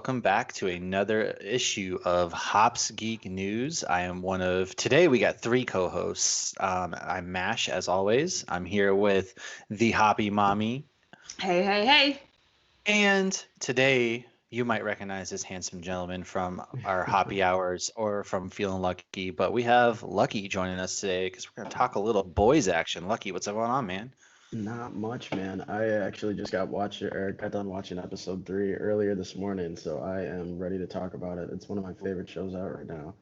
welcome back to another issue of Hops Geek News. I am today we got three co-hosts. I'm Mash, as always. I'm here with the Hoppy Mommy. Hey, hey, hey. And today you might recognize this handsome gentleman from our Hoppy Hours or from Feeling Lucky, but we have Lucky joining us today because we're going to talk a little boys action. Lucky, what's going on, man? Not much, man. I actually just got done watching episode 3 earlier this morning, so I am ready to talk about it. It's one of my favorite shows out right now.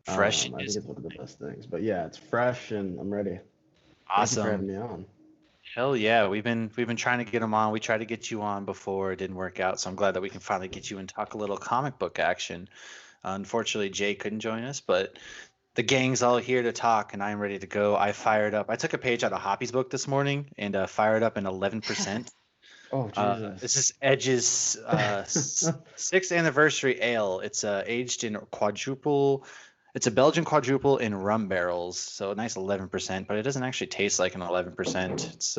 Fresh I is think it's one of the best things. But yeah, it's fresh and I'm ready. Thank you for awesome. having me on. Hell yeah, we've been trying to get him on. We tried to get you on before, it didn't work out. So I'm glad that we can finally get you and talk a little comic book action. Unfortunately, Jay couldn't join us, but the gang's all here to talk, and I'm ready to go. I fired up. I took a page out of Hoppy's book this morning and fired up an 11%. Oh, This Jesus. is Edge's sixth anniversary ale. It's aged in quadruple. It's a Belgian quadruple in rum barrels, so a nice 11%. But it doesn't actually taste like an 11%. It's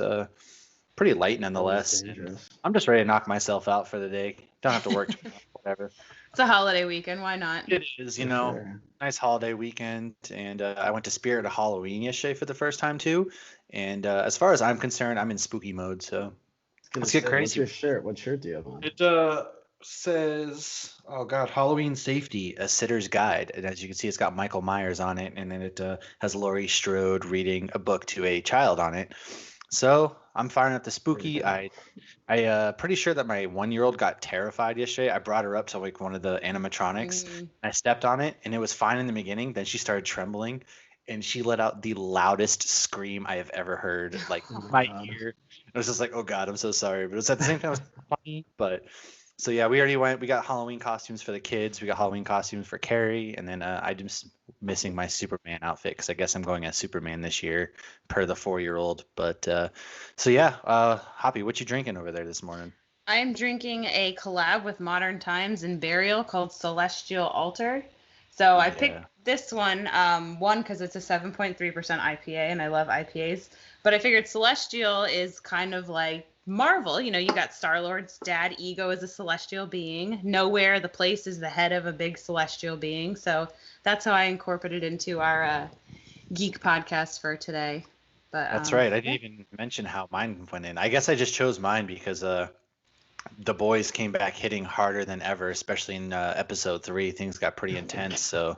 pretty light Always nonetheless. And dangerous. I'm just ready to knock myself out for the day. Don't have to work tomorrow, whatever. It's a holiday weekend. Why not? It is, For sure. nice holiday weekend. And I went to Spirit of Halloween yesterday for the first time too. And as far as I'm concerned, I'm in spooky mode. So I was gonna let's get say, what's crazy. your shirt? What shirt do you have on? It says, oh God, Halloween Safety, a Sitter's Guide. And as you can see, it's got Michael Myers on it. And then it has Laurie Strode reading a book to a child on it. So I'm firing up the spooky. Pretty cool. I pretty sure that my 1-year-old got terrified yesterday. I brought her up to like one of the animatronics. I stepped on it and it was fine in the beginning. Then she started trembling and she let out the loudest scream I have ever heard. Like Oh my my God. ear. I was just like, oh God, I'm so sorry. But it's at the same time, it was funny. But so yeah, we already went. We got Halloween costumes for the kids. We got Halloween costumes for Carrie, and then I just missing my Superman outfit because I guess I'm going as Superman this year per the 4-year-old. But so yeah, Hoppy, what you drinking over there this morning? I am drinking a collab with Modern Times and Burial called Celestial Altar. So I picked Yeah. this one, because it's a 7.3% IPA, and I love IPAs. But I figured Celestial is kind of like Marvel. You know, you got Star-Lord's dad, Ego, is a celestial being. Nowhere, the place, is the head of a big celestial being. So that's how I incorporated into our geek podcast for today. But That's right. I didn't yeah. even mention how mine went in. I guess I just chose mine because the boys came back hitting harder than ever, especially in episode 3. Things got pretty intense. So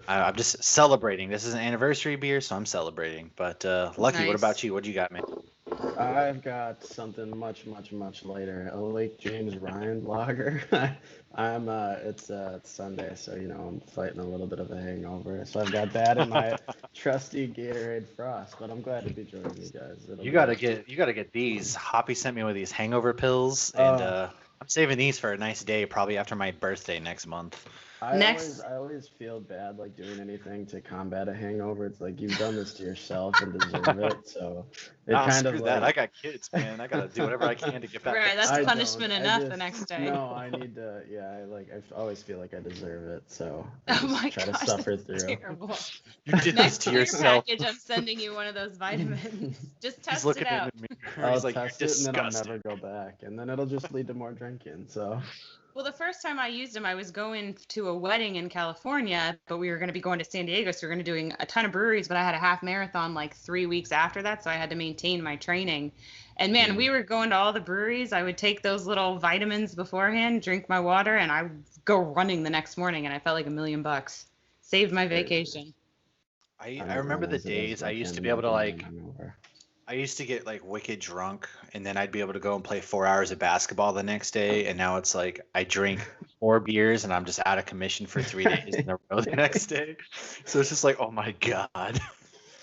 I'm just celebrating. This is an anniversary beer, so I'm celebrating. But Lucky, what Nice. about you? What do you got, man? I've got something much, much, much later. A Lake James Ryan lager. It's Sunday, so I'm fighting a little bit of a hangover. So I've got that in my trusty Gatorade Frost. But I'm glad to be joining you guys. You gotta get these. Hoppy sent me one of these hangover pills, and Oh, I'm saving these for a nice day, probably after my birthday next month. Next. I always feel bad like doing anything to combat a hangover. It's like you've done this to yourself and deserve it. So it Nah, kind of screw that. I like got kids, man. I gotta do whatever I can to get back. Right, that's I punishment don't. enough the next day. No, I need to. Yeah, always feel like I deserve it. So I Oh just my try gosh, to suffer that's through. terrible. You did this Next to to your yourself. package, I'm sending you one of those vitamins. Just He's test it looking in out. the mirror. I'll He's like, "You're test it and then I'll disgusting." never go back, and then it'll just lead to more drinking. So Well, the first time I used them, I was going to a wedding in California, but we were going to be going to San Diego, so we were going to be doing a ton of breweries, but I had a half marathon like 3 weeks after that, so I had to maintain my training. And man, we were going to all the breweries. I would take those little vitamins beforehand, drink my water, and I would go running the next morning, and I felt like $1,000,000. Saved my crazy. vacation. I I I don't remember the realize it is, days I but I used can't to be able to imagine being like. hungover. I used to get like wicked drunk, and then I'd be able to go and play 4 hours of basketball the next day. And now it's like I drink 4 beers, and I'm just out of commission for 3 days in a row the next day. So it's just like, oh my God.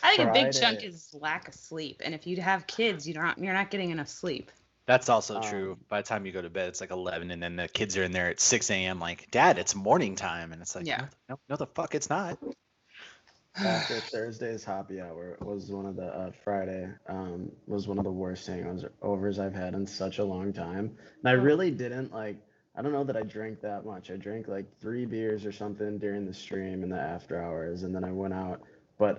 I think a big chunk Friday. is lack of sleep, and if you have kids, you're not getting enough sleep. That's also true. Um, By the time you go to bed, it's like 11, and then the kids are in there at 6 a.m. like, Dad, it's morning time. And it's like, Yeah. no, the fuck, it's not. After Thursday's happy hour was one of the Friday was one of the worst hangovers I've had in such a long time. And I really didn't like. I don't know that I drank that much. I drank like 3 beers or something during the stream in the after hours, and then I went out. But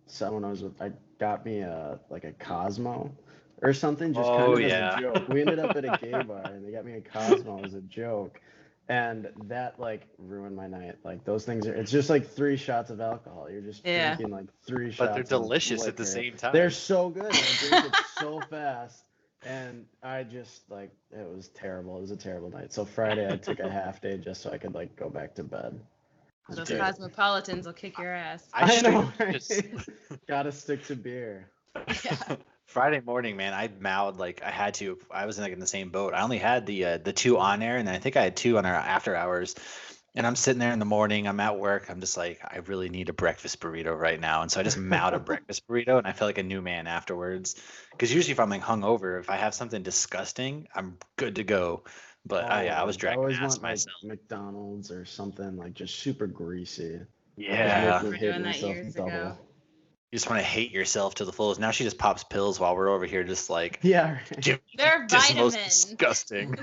someone I was with, I got me a Cosmo or something, just kind Oh of as a yeah. joke. We ended up at a gay bar, and they got me a Cosmo as a joke. And that like ruined my night. Like those things it's just like 3 shots of alcohol. You're just Yeah. drinking like 3 But they're shots of delicious at the liquor. same time. They're so good. And I drink it so fast. And I just like it was terrible. It was a terrible night. So Friday I took a half day just so I could like go back to bed. Those Dude. cosmopolitans will kick your ass. I I straight know, up right? just Gotta stick to beer. Yeah. Friday morning, man, I mowed like I had to. I was like in the same boat. I only had the 2 on air, and then I think I had 2 on our after hours. And I'm sitting there in the morning. I'm at work. I'm just like, I really need a breakfast burrito right now. And so I just mowed a breakfast burrito, and I feel like a new man afterwards. Because usually, if I'm like hungover, if I have something disgusting, I'm good to go. But yeah, I was Always. I dragging always ass want like myself. McDonald's or something like just super greasy. Just Yeah, make me We're hate doing that myself years double. ago. you just want to hate yourself to the fullest. Now she just pops pills while we're over here, just like Yeah, right. give They're just the most vitamins. disgusting.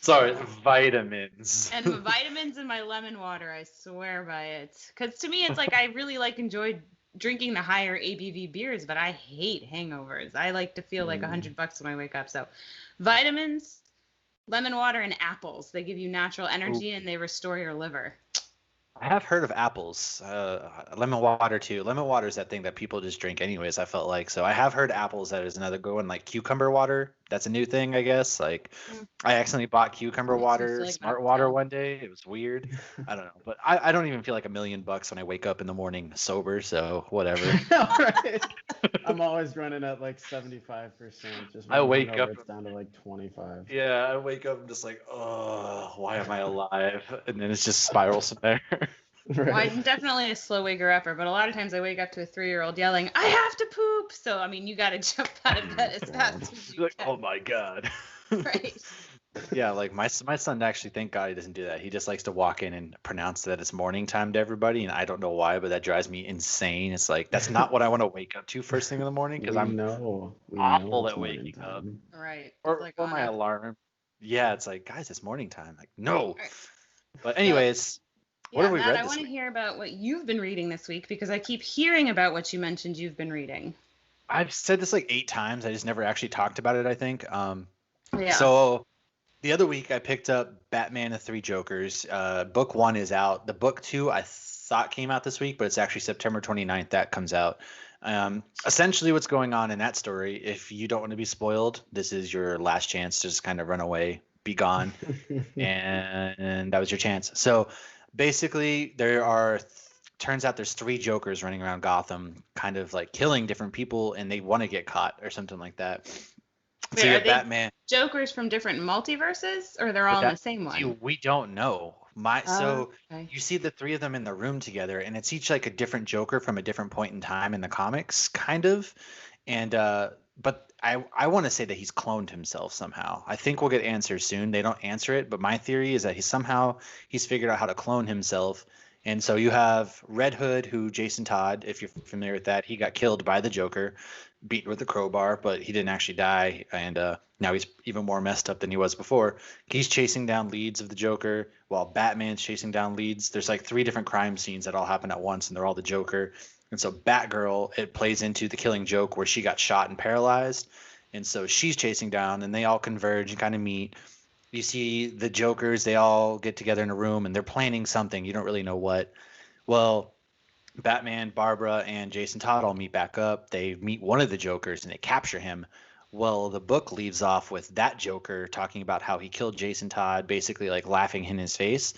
Sorry, vitamins. And my vitamins in my lemon water, I swear by it. Because to me, it's like I really like enjoy drinking the higher ABV beers, but I hate hangovers. I like to feel like $100 when I wake up. So, vitamins, lemon water, and apples. They give you natural energy and they restore your liver. I have heard of apples, lemon water too. Lemon water is that thing that people just drink anyways, I felt like. So I have heard apples, that is another good one, like cucumber water. That's a new thing, I guess. Like I accidentally bought cucumber Makes me feel water, like smart an water adult. one day. It was weird. I don't know. But I don't even feel like $1,000,000 when I wake up in the morning sober, so whatever. Right. I'm always running at like 75%. Just when I I'm wake hungover, up- it's down to like 25. Yeah, I wake up and just like, oh, why am I alive? And then it's just spirals from there. Well, Right. I'm definitely a slow waker upper, but a lot of times I wake up to a 3-year-old yelling, "I have to poop!" So I mean, you got to jump out of bed as fast as you Like, can. oh my God. Right. Yeah, like my son actually, thank God he doesn't do that. He just likes to walk in and pronounce that it's morning time to everybody, and I don't know why, but that drives me insane. It's like that's not what I want to wake up to first thing in the morning because We I'm know awful it's at morning waking up. time. Right. It's Or like or on my a- alarm. Yeah, it's like, guys, it's morning time. Like, no. Right. But anyways, what Yeah, have we Matt, read I this want to week? hear about what you've been reading this week because I keep hearing about what you mentioned you've been reading. I've said this like 8 times. I just never actually talked about it, I think. Yeah. So the other week I picked up Batman: The Three Jokers. Book 1 is out. The book 2 I thought came out this week, but it's actually September 29th that comes out. Essentially what's going on in that story, if you don't want to be spoiled, this is your last chance to just kind of run away, be gone, and that was your chance. So basically turns out there's 3 Jokers running around Gotham, kind of like killing different people, and they want to get caught or something like that. Wait, So you are have they Batman. Jokers from different multiverses, or they're all in the same See, one? we don't know. So Okay. you see the 3 of them in the room together, and it's each like a different Joker from a different point in time in the comics, kind of. And but I want to say that he's cloned himself somehow. I think we'll get answers soon. They don't answer it, but my theory is that he's figured out how to clone himself. And so you have Red Hood, who Jason Todd, if you're familiar with that, he got killed by the Joker, beaten with a crowbar, but he didn't actually die. And now he's even more messed up than he was before. He's chasing down leads of the Joker while Batman's chasing down leads. There's like 3 different crime scenes that all happen at once, and they're all the Joker. And so Batgirl, it plays into the Killing Joke where she got shot and paralyzed. And so she's chasing down, and they all converge and kind of meet. You see the Jokers, they all get together in a room, and they're planning something. You don't really know what. Well, Batman, Barbara, and Jason Todd all meet back up. They meet one of the Jokers and they capture him. Well, the book leaves off with that Joker talking about how he killed Jason Todd, basically like laughing in his face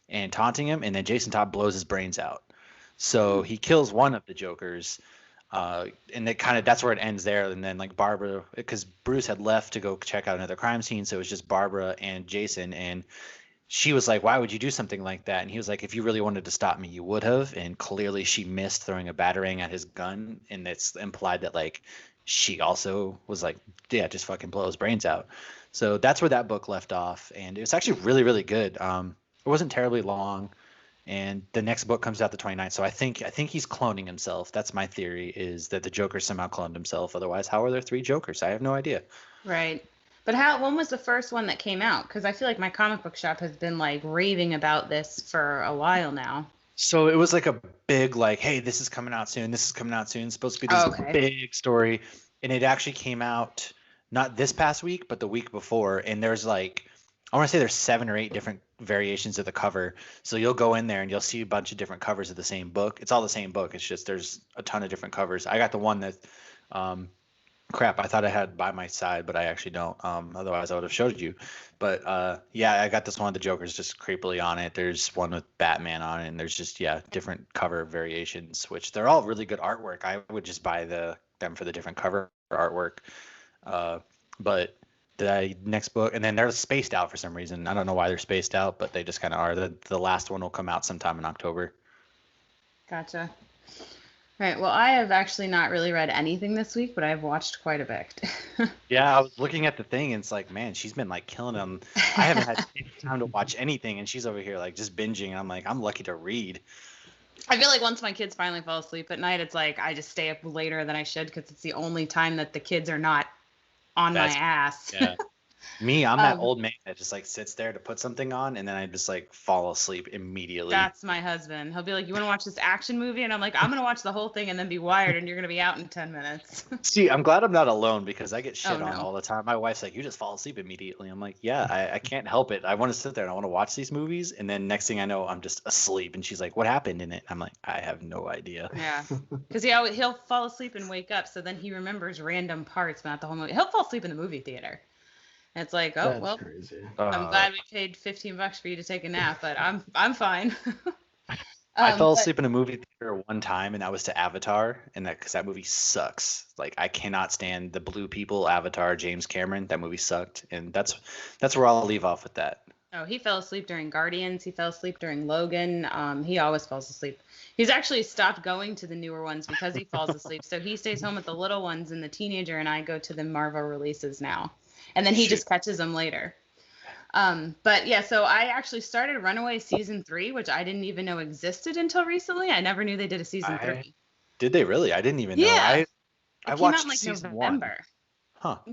and taunting him, and then Jason Todd blows his brains out. So he kills one of the Jokers, and that's where it ends there. And then like Barbara, because Bruce had left to go check out another crime scene, so it was just Barbara and Jason, and she was like, "Why would you do something like that?" And he was like, "If you really wanted to stop me, you would have." And clearly, she missed throwing a batarang at his gun, and it's implied that like she also was like, "Yeah, just fucking blow his brains out." So that's where that book left off, and it was actually really, really good. It wasn't terribly long, and the next book comes out the 29th. So I think he's cloning himself. That's my theory, is that the Joker somehow cloned himself. Otherwise, how are there 3 Jokers? I have no idea. Right. But when was the first one that came out? Because I feel like my comic book shop has been like raving about this for a while now. So it was like a big like, hey, this is coming out soon. This is coming out soon. It's supposed to be this big story, and it actually came out not this past week, but the week before. And there's like I want to say there's 7 or 8 different variations of the cover. So you'll go in there and you'll see a bunch of different covers of the same book. It's all the same book. It's just there's a ton of different covers. I got the one that, crap, I thought I had by my side, but I actually don't. Otherwise I would have showed you. But yeah, I got this one. The Joker's just creepily on it. There's one with Batman on it, and there's just different cover variations, which they're all really good artwork. I would just buy them for the different cover artwork. But the next book, and then they're spaced out for some reason. I don't know why they're spaced out, but they just kind of are. The last one will come out sometime in October. Gotcha. Right. Well, I have actually not really read anything this week, but I've watched quite a bit. Yeah, I was looking at the thing, and it's like, man, she's been like killing them. I haven't had time to watch anything, and she's over here like just binging. And I'm like, I'm lucky to read. I feel like once my kids finally fall asleep at night, it's like I just stay up later than I should because it's the only time that the kids are not on my ass. Yeah. Me, I'm that old man that just like sits there to put something on, and then I just like fall asleep immediately. That's my husband. He'll be like, "You want to watch this action movie?" And I'm like, "I'm gonna watch the whole thing and then be wired, and you're gonna be out in 10 minutes." See, I'm glad I'm not alone because I get shit Oh, on no. all the time. My wife's like, "You just fall asleep immediately." I'm like, "Yeah, I can't help it. I want to sit there and I want to watch these movies, and then next thing I know, I'm just asleep." And she's like, "What happened in it?" I'm like, "I have no idea." Yeah, because he'll fall asleep and wake up, so then he remembers random parts, but not the whole movie. He'll fall asleep in the movie theater. And it's like, oh, That's well, crazy. I'm glad we paid $15 for you to take a nap, but I'm fine. I fell asleep in a movie theater one time, and that was to Avatar, and because that movie sucks. Like, I cannot stand the blue people. Avatar, James Cameron, that movie sucked, and that's where I'll leave off with that. Oh, he fell asleep during Guardians. He fell asleep during Logan. He always falls asleep. He's actually stopped going to the newer ones because he falls asleep. So he stays home with the little ones, and the teenager and I go to the Marvel releases now. And then he just catches them later. But yeah, so I actually started Runaway season 3, which I didn't even know existed until recently. I never knew they did a season 3. Did they really? I didn't even know. Yeah. I It watched came out in like season November. 1. Huh.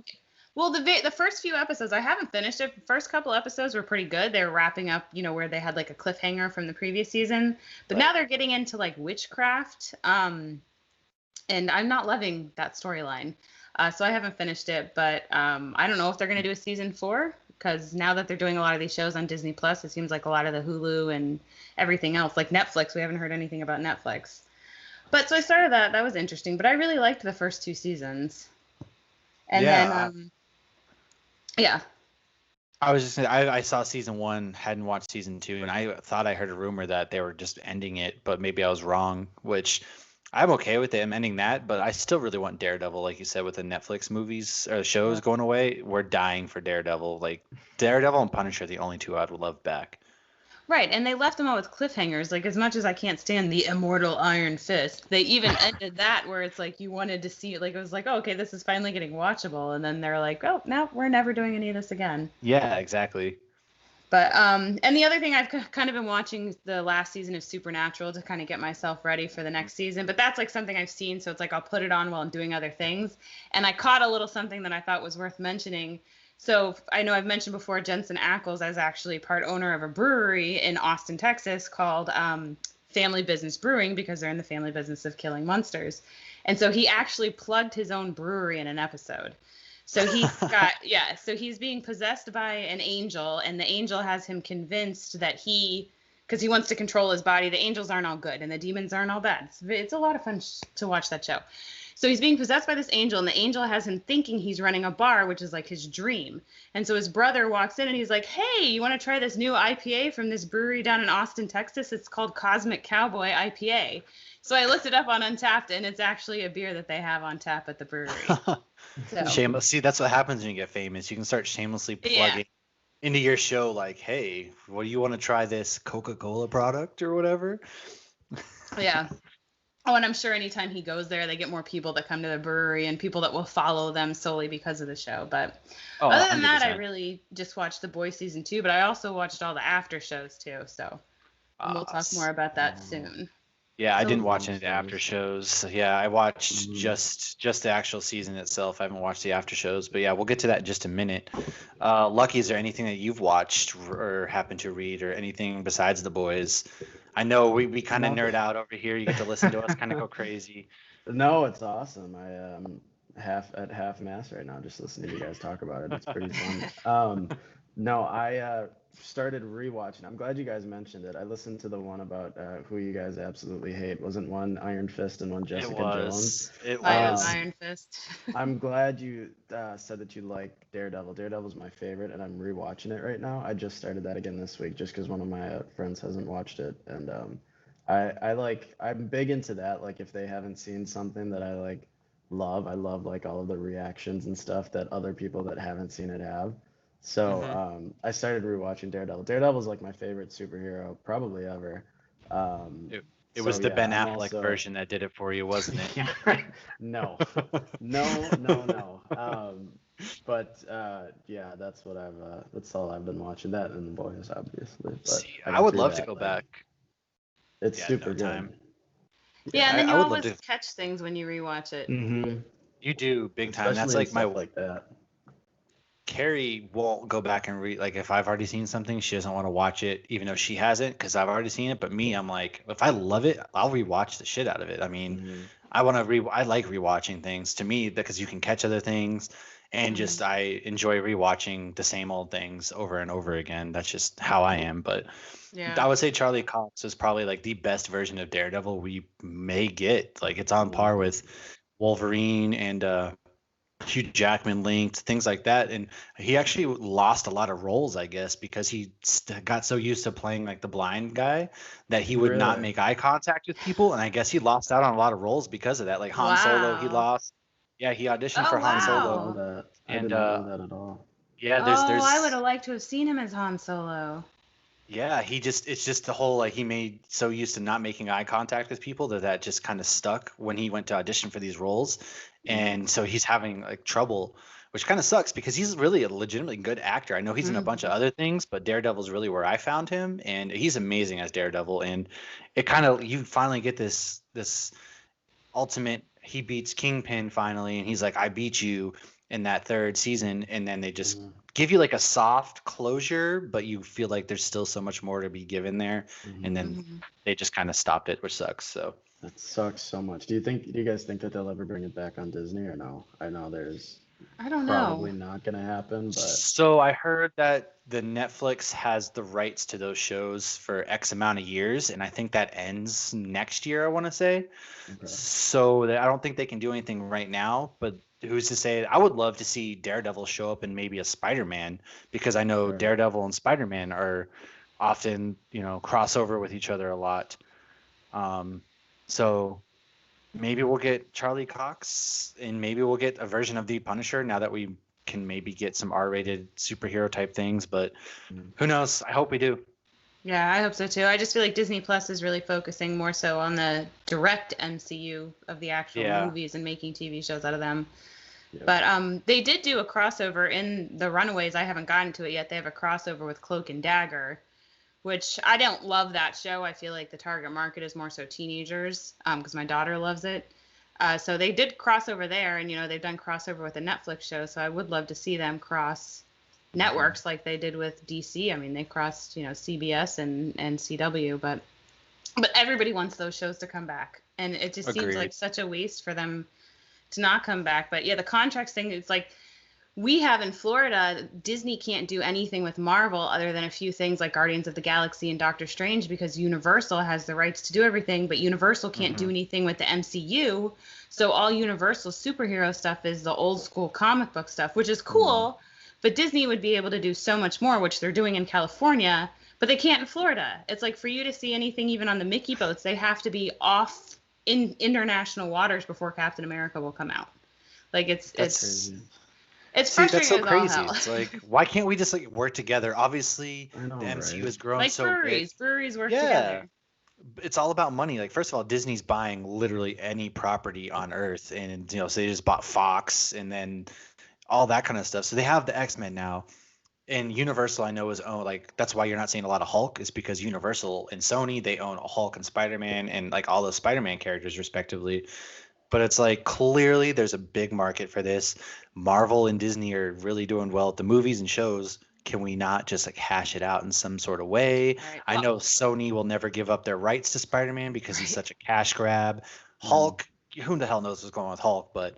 Well, the first few episodes, I haven't finished it. The first couple episodes were pretty good. They were wrapping up, where they had like a cliffhanger from the previous season. But now they're getting into like witchcraft. And I'm not loving that storyline. So I haven't finished it, but I don't know if they're going to do a season 4 because now that they're doing a lot of these shows on Disney Plus, it seems like a lot of the Hulu and everything else, like Netflix, we haven't heard anything about Netflix. But so I started that. That was interesting, but I really liked the first 2 seasons. And then, yeah. I was just I saw season 1, hadn't watched season 2, and I thought I heard a rumor that they were just ending it, but maybe I was wrong, which I'm okay with them ending that, but I still really want Daredevil, like you said, with the Netflix movies or shows going away. We're dying for Daredevil. Like Daredevil and Punisher are the only 2 I'd love back. Right, and they left them out with cliffhangers. Like, as much as I can't stand the immortal Iron Fist, they even ended that where it's like you wanted to see it. Like, it was like, oh, okay, this is finally getting watchable. And then they're like, oh, no, we're never doing any of this again. Yeah, exactly. But, and the other thing, I've kind of been watching the last season of Supernatural to kind of get myself ready for the next season. But that's like something I've seen. So it's like I'll put it on while I'm doing other things. And I caught a little something that I thought was worth mentioning. So I know I've mentioned before, Jensen Ackles is actually part owner of a brewery in Austin, Texas called Family Business Brewing because they're in the family business of killing monsters. And so he actually plugged his own brewery in an episode. So he's so he's being possessed by an angel, and the angel has him convinced that because he wants to control his body, the angels aren't all good and the demons aren't all bad. It's a lot of fun to watch that show. So he's being possessed by this angel, and the angel has him thinking he's running a bar, which is like his dream. And so his brother walks in and he's like, hey, you want to try this new IPA from this brewery down in Austin, Texas? It's called Cosmic Cowboy IPA. So I looked it up on Untappd, and it's actually a beer that they have on tap at the brewery. So. Shameless. See, that's what happens when you get famous. You can start shamelessly plugging into your show like, hey, what do you want to try this Coca-Cola product or whatever? Yeah. Oh, and I'm sure anytime he goes there, they get more people that come to the brewery and people that will follow them solely because of the show. But other than 100%. that, I really just watched The Boys season 2, but I also watched all the after shows too. So we'll talk more about that soon. Yeah, I didn't watch any of the after shows. Yeah, I watched just the actual season itself. I haven't watched the after shows, but yeah, we'll get to that in just a minute. Lucky, is there anything that you've watched or happened to read or anything besides The Boys? I know we kind of nerd out over here. You get to listen to us kind of go crazy. No, it's awesome. I am half mast right now just listening to you guys talk about it. It's pretty fun. No, I started rewatching. I'm glad you guys mentioned it. I listened to the one about who you guys absolutely hate. Wasn't one Iron Fist and one It Jessica Jones? was. It I know was. Um, Iron Fist. I'm glad you said that you like Daredevil. Daredevil's my favorite, and I'm rewatching it right now. I just started that again this week, just because one of my friends hasn't watched it, and I'm big into that. Like if they haven't seen something that I like love, I love like all of the reactions and stuff that other people that haven't seen it have. So Hmm. I started rewatching Daredevil. Daredevil's like my favorite superhero probably ever. Um, It so was the yeah, Ben I'm Affleck also version that did it for you, wasn't it? yeah, no, no, no, no. But yeah, that's all I've been watching. That and The Boys, obviously. But See, I I got would through love to that. go Like, back. it's Yeah, super no good. time. Yeah, Yeah. and then I you would love to. always catch things when you rewatch it. Hmm. You do big time. That's Especially in like my stuff like that. Carrie won't go back and read. Like if I've already seen something, she doesn't want to watch it, even though she hasn't, because I've already seen it. But me, I'm like, if I love it, I'll rewatch the shit out of it. I mean, Hmm. I want to I like rewatching things to me because you can catch other things, and just Mhm. I enjoy rewatching the same old things over and over again. That's just how I am. But Yeah. I would say Charlie Cox is probably like the best version of Daredevil we may get. Like it's on par Hmm. with Wolverine and Hugh Jackman linked, things like that. And he actually lost a lot of roles, I guess, because he got so used to playing like the blind guy that he would not Really? make eye contact with people. And I guess he lost out on a lot of roles because of that. Like Han Solo, he Wow. lost. Yeah, he auditioned Oh, for Han I didn't know Solo. wow. that. I And did not know that at all. yeah, Oh, I would there's have liked to have seen him as Han Solo. yeah, it's just the whole like he made so used to not making eye contact with people that just kind of stuck when he went to audition for these roles. Hmm. And so he's having like trouble, which kind of sucks because he's really a legitimately good actor. I know he's in a bunch of Mhm. other things, but Daredevil's really where I found him, and he's amazing as Daredevil. And it kind of you finally get this ultimate he beats Kingpin finally, and he's like, I beat you in that third season, and then they just Hmm. give you like a soft closure, but you feel like there's still so much more to be given there, and Hmm. then Mhm. they just kind of stopped it, which sucks. So That sucks so much. Do you guys think that they'll ever bring it back on Disney or no? I know there's I don't know. probably not gonna happen, but so I heard that the Netflix has the rights to those shows for X amount of years, and I think that ends next year, I want to say. okay. So I don't think they can do anything right now, but who's to say? I would love to see Daredevil show up in maybe a Spider-Man because I know Sure. Daredevil and Spider-Man are often, crossover with each other a lot. Um, so maybe we'll get Charlie Cox and maybe we'll get a version of the Punisher now that we can maybe get some R-rated superhero type things, but Mm. who knows? I hope we do. Yeah, I hope so too. I just feel like Disney Plus is really focusing more so on the direct MCU of the actual Yeah. movies and making TV shows out of them. Yep. But they did do a crossover in The Runaways. I haven't gotten to it yet. They have a crossover with Cloak and Dagger, which I don't love that show. I feel like the target market is more so teenagers, because my daughter loves it. So they did crossover there, and they've done crossover with a Netflix show. So I would love to see them cross Hmm. networks like they did with DC. I mean, they crossed CBS and CW, but everybody wants those shows to come back, and it just seems like Agreed. such a waste for them to not come back. But yeah, the contracts thing, it's like we have in Florida, Disney can't do anything with Marvel other than a few things like Guardians of the Galaxy and Doctor Strange because Universal has the rights to do everything, but Universal can't Hmm. do anything with the MCU. So all Universal superhero stuff is the old school comic book stuff, which is Hmm. cool, but Disney would be able to do so much more, which they're doing in California, but they can't in Florida. It's like for you to see anything even on the Mickey boats, they have to be off in international waters before Captain America will come out. Like it's That's it's crazy. it's See, that's so frustrating as all crazy. hell. It's like, why can't we just like work together? Obviously, I know, the MCU right? has grown Like so big. breweries work Yeah, together. it's all about money. Like, first of all, Disney's buying literally any property on Earth, and so they just bought Fox, and then all that kind of stuff. So they have the X-Men now, and Universal, I know, is owned. Like, that's why you're not seeing a lot of Hulk, is because Universal and Sony they own Hulk and Spider-Man and like all those Spider-Man characters respectively. But it's like clearly there's a big market for this. Marvel and Disney are really doing well at the movies and shows. Can we not just like hash it out in some sort of way? All right. I Well, know Sony will never give up their rights to Spider-Man because he's right. such a cash grab. Hmm. Hulk, who the hell knows what's going on with Hulk, but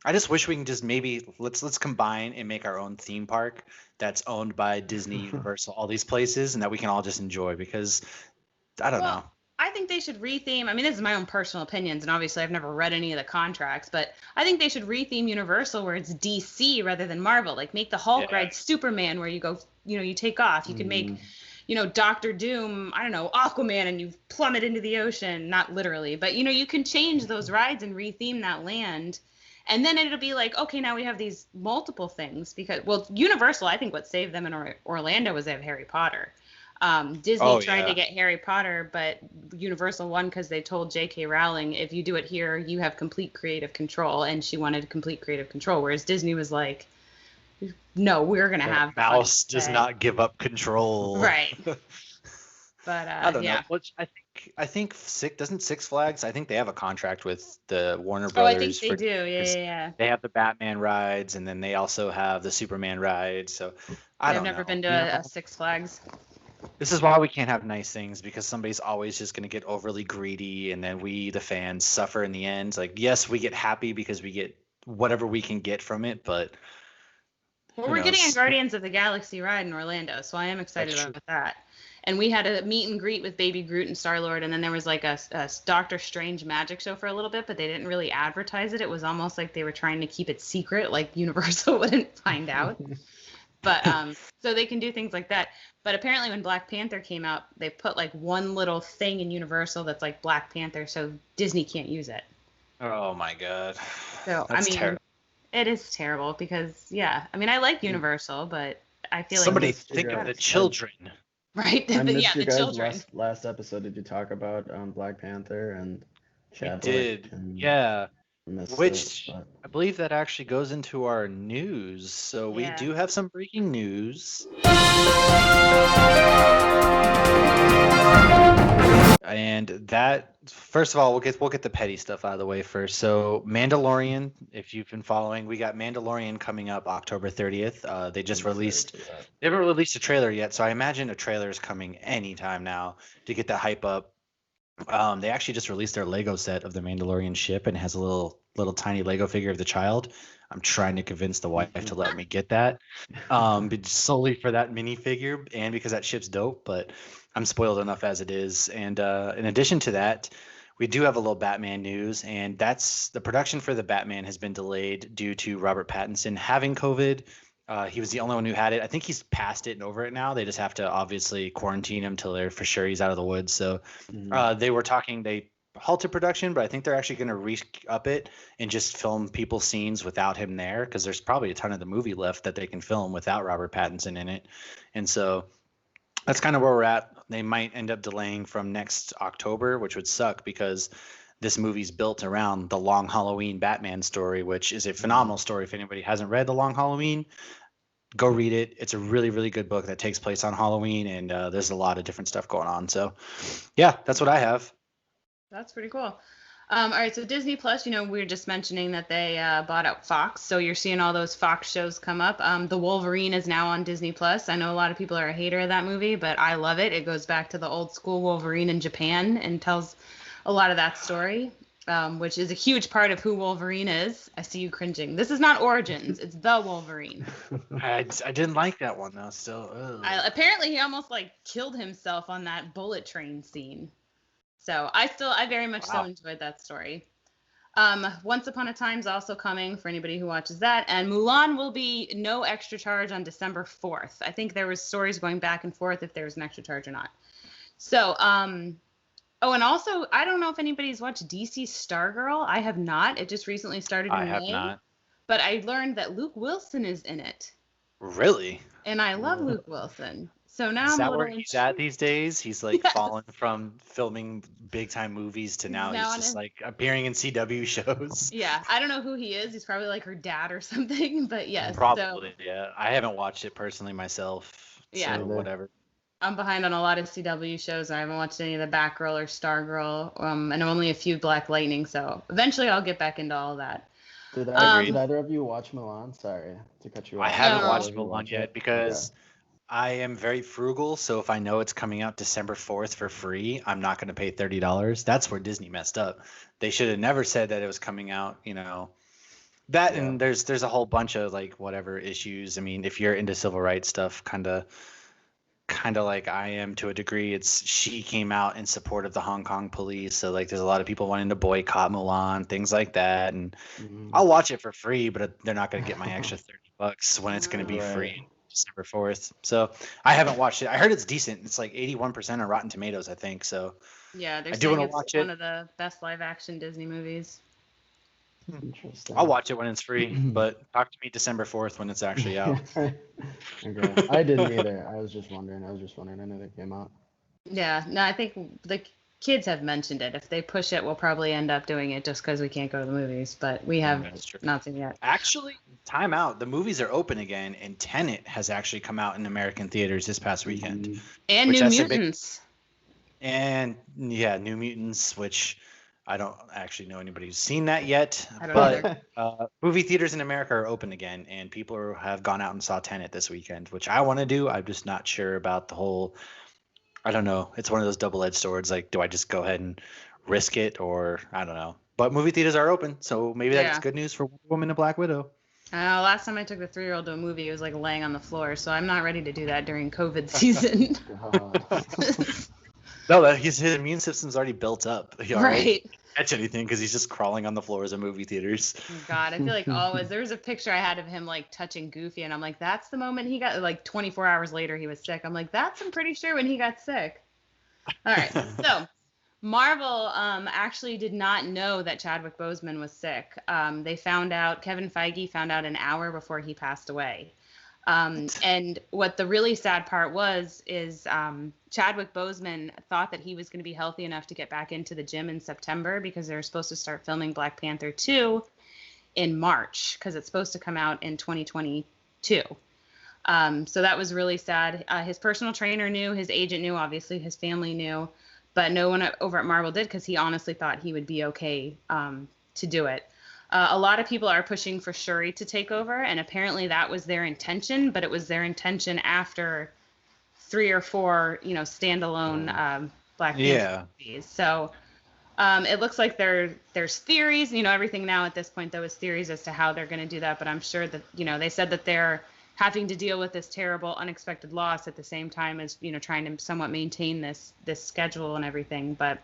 I just wish we can just maybe let's combine and make our own theme park that's owned by Disney, Universal, all these places, and that we can all just enjoy because I don't Well, know. I think they should retheme. I mean, this is my own personal opinions, and obviously I've never read any of the contracts, but I think they should retheme Universal where it's DC rather than Marvel. Like make the Hulk Yeah. ride Superman where you go, you take off. You could make, Doctor Doom, I don't know, Aquaman, and you plummet into the ocean. Not literally, but you can change those rides and retheme that land. And then it'll be like, okay, now we have these multiple things because, well, Universal, I think what saved them in Orlando was they have Harry Potter. Disney tried to get Harry Potter, but Universal won because they told J.K. Rowling, if you do it here, you have complete creative control, and she wanted complete creative control. Whereas Disney was like, no, we're gonna have Mouse does not give up control. Right. But I don't know. Which I think Six Flags. I think they have a contract with the Warner Brothers. Oh, I think they do. Yeah. They have the Batman rides, and then they also have the Superman rides. So I've never been to a Six Flags. This is why we can't have nice things, because somebody's always just going to get overly greedy, and then we, the fans, suffer in the end. Like, yes, we get happy because we get whatever we can get from it, but we're getting a Guardians of the Galaxy ride in Orlando, so I am excited about that. And we had a meet and greet with Baby Groot and Star-Lord, and then there was like a Doctor Strange magic show for a little bit, but they didn't really advertise it. It was almost like they were trying to keep it secret, like Universal wouldn't find out. But so they can do things like that. But apparently when Black Panther came out, they put like one little thing in Universal that's like Black Panther, so Disney can't use it. Oh my God. So that's terrible. It is terrible because I like Universal, but I feel somebody like think of the children. Right? The children. Last episode, did you talk about Black Panther and Chadwick? We did. Yeah. Which I believe that actually goes into our news. So we do have some breaking news. And that, first of all, we'll get the petty stuff out of the way first. So Mandalorian, if you've been following, we got Mandalorian coming up October 30th. They just released, they haven't released a trailer yet, so I imagine a trailer is coming anytime now to get the hype up. They actually just released their Lego set of the Mandalorian ship, and it has a little tiny Lego figure of the child. I'm trying to convince the wife to let me get that, but solely for that minifigure and because that ship's dope. But I'm spoiled enough as it is. And in addition to that, we do have a little Batman news, and that's the production for the Batman has been delayed due to Robert Pattinson having COVID. He was the only one who had it. I think he's past it and over it now. They just have to obviously quarantine him till they're for sure he's out of the woods. So they were talking, they halted production, but I think they're actually going to re-up it and just film people's scenes without him there, because there's probably a ton of the movie left that they can film without Robert Pattinson in it. And so that's kind of where we're at. They might end up delaying from next October, which would suck because this movie's built around the Long Halloween Batman story, which is a phenomenal story. If anybody hasn't read The Long Halloween, go read it. It's a really, really good book that takes place on Halloween, and there's a lot of different stuff going on. So, yeah, that's what I have. That's pretty cool. All right, so Disney Plus, we were just mentioning that they bought out Fox, so you're seeing all those Fox shows come up. The Wolverine is now on Disney Plus. I know a lot of people are a hater of that movie, but I love it. It goes back to the old school Wolverine in Japan and tells a lot of that story, which is a huge part of who Wolverine is. I see you cringing. This is not Origins. It's the Wolverine. I didn't like that one, though, still. Apparently, he almost, killed himself on that bullet train scene. So I very much so enjoyed that story. Once Upon a Time's also coming for anybody who watches that. And Mulan will be no extra charge on December 4th. I think there was stories going back and forth if there was an extra charge or not. So, and also, I don't know if anybody's watched DC Stargirl. I have not. It just recently started in May. I have not. But I learned that Luke Wilson is in it. Really? And I love Luke Wilson. So now is that where he's at these days? He's fallen from filming big time movies to now he's just appearing in CW shows. Yeah, I don't know who he is. He's probably her dad or something, but yes. Probably, yeah. I haven't watched it personally myself. Yeah. So whatever. I'm behind on a lot of CW shows. I haven't watched any of the Batgirl or Stargirl, and only a few Black Lightning. So eventually I'll get back into all that. Did either of you watch Milan? Sorry to cut you off. I haven't watched Milan yet because I am very frugal. So if I know it's coming out December 4th for free, I'm not going to pay $30. That's where Disney messed up. They should have never said that it was coming out, That Yeah. and there's a whole bunch of like whatever issues. I mean, if you're into civil rights stuff, kind of like I am to a degree. She came out in support of the Hong Kong police, so like there's a lot of people wanting to boycott Mulan, things like that. And Mhm. I'll watch it for free, but they're not going to get my extra $30 when it's going to be Right. free December 4th. So I haven't watched it. I heard it's decent. It's like 81% on Rotten Tomatoes, I think. So Yeah, they're I do saying want to it's watch one it. of the best live action Disney movies. Interesting. I'll watch it when it's free, but talk to me December 4th when it's actually out. Okay. I didn't either. I was just wondering. I knew they came out. Yeah, no, I think the kids have mentioned it. If they push it, we'll probably end up doing it just because we can't go to the movies. But we have That's true. not seen it yet. Actually, time out. The movies are open again, and Tenet has actually come out in American theaters this past weekend. Mhm. And Which New that's a big- Mutants. And yeah, New Mutants, which I don't actually know anybody who's seen that yet. I don't But either. movie theaters in America are open again, and people have gone out and saw Tenet this weekend, which I want to do. I'm just not sure about the whole. I don't know. It's one of those double-edged swords. Like, do I just go ahead and risk it, or I don't know. But movie theaters are open, so maybe that's Yeah. good news for Wonder Woman and Black Widow. Last time I took the 3-year-old to a movie, he was like laying on the floor, so I'm not ready to do that during COVID season. God. No, his immune system's already built up. He already Right. catch anything because he's just crawling on the floors of movie theaters. Oh, God, I feel like always there was a picture I had of him like touching Goofy, and I'm like, that's the moment he got like 24 hours later he was sick. I'm like, I'm pretty sure when he got sick. All right, so Marvel actually did not know that Chadwick Boseman was sick. They found out, Kevin Feige found out an hour before he passed away. And what the really sad part is Chadwick Boseman thought that he was going to be healthy enough to get back into the gym in September because they were supposed to start filming Black Panther 2 in March because it's supposed to come out in 2022. So that was really sad. His personal trainer knew, his agent knew, obviously his family knew, but no one over at Marvel did because he honestly thought he would be okay to do it. A lot of people are pushing for Shuri to take over, and apparently that was their intention, but it was their intention after 3 or 4, standalone Black Panther movies. So it looks like there's theories, everything now at this point, though, is theories as to how they're going to do that, but I'm sure that, they said that they're having to deal with this terrible, unexpected loss at the same time as, trying to somewhat maintain this schedule and everything, but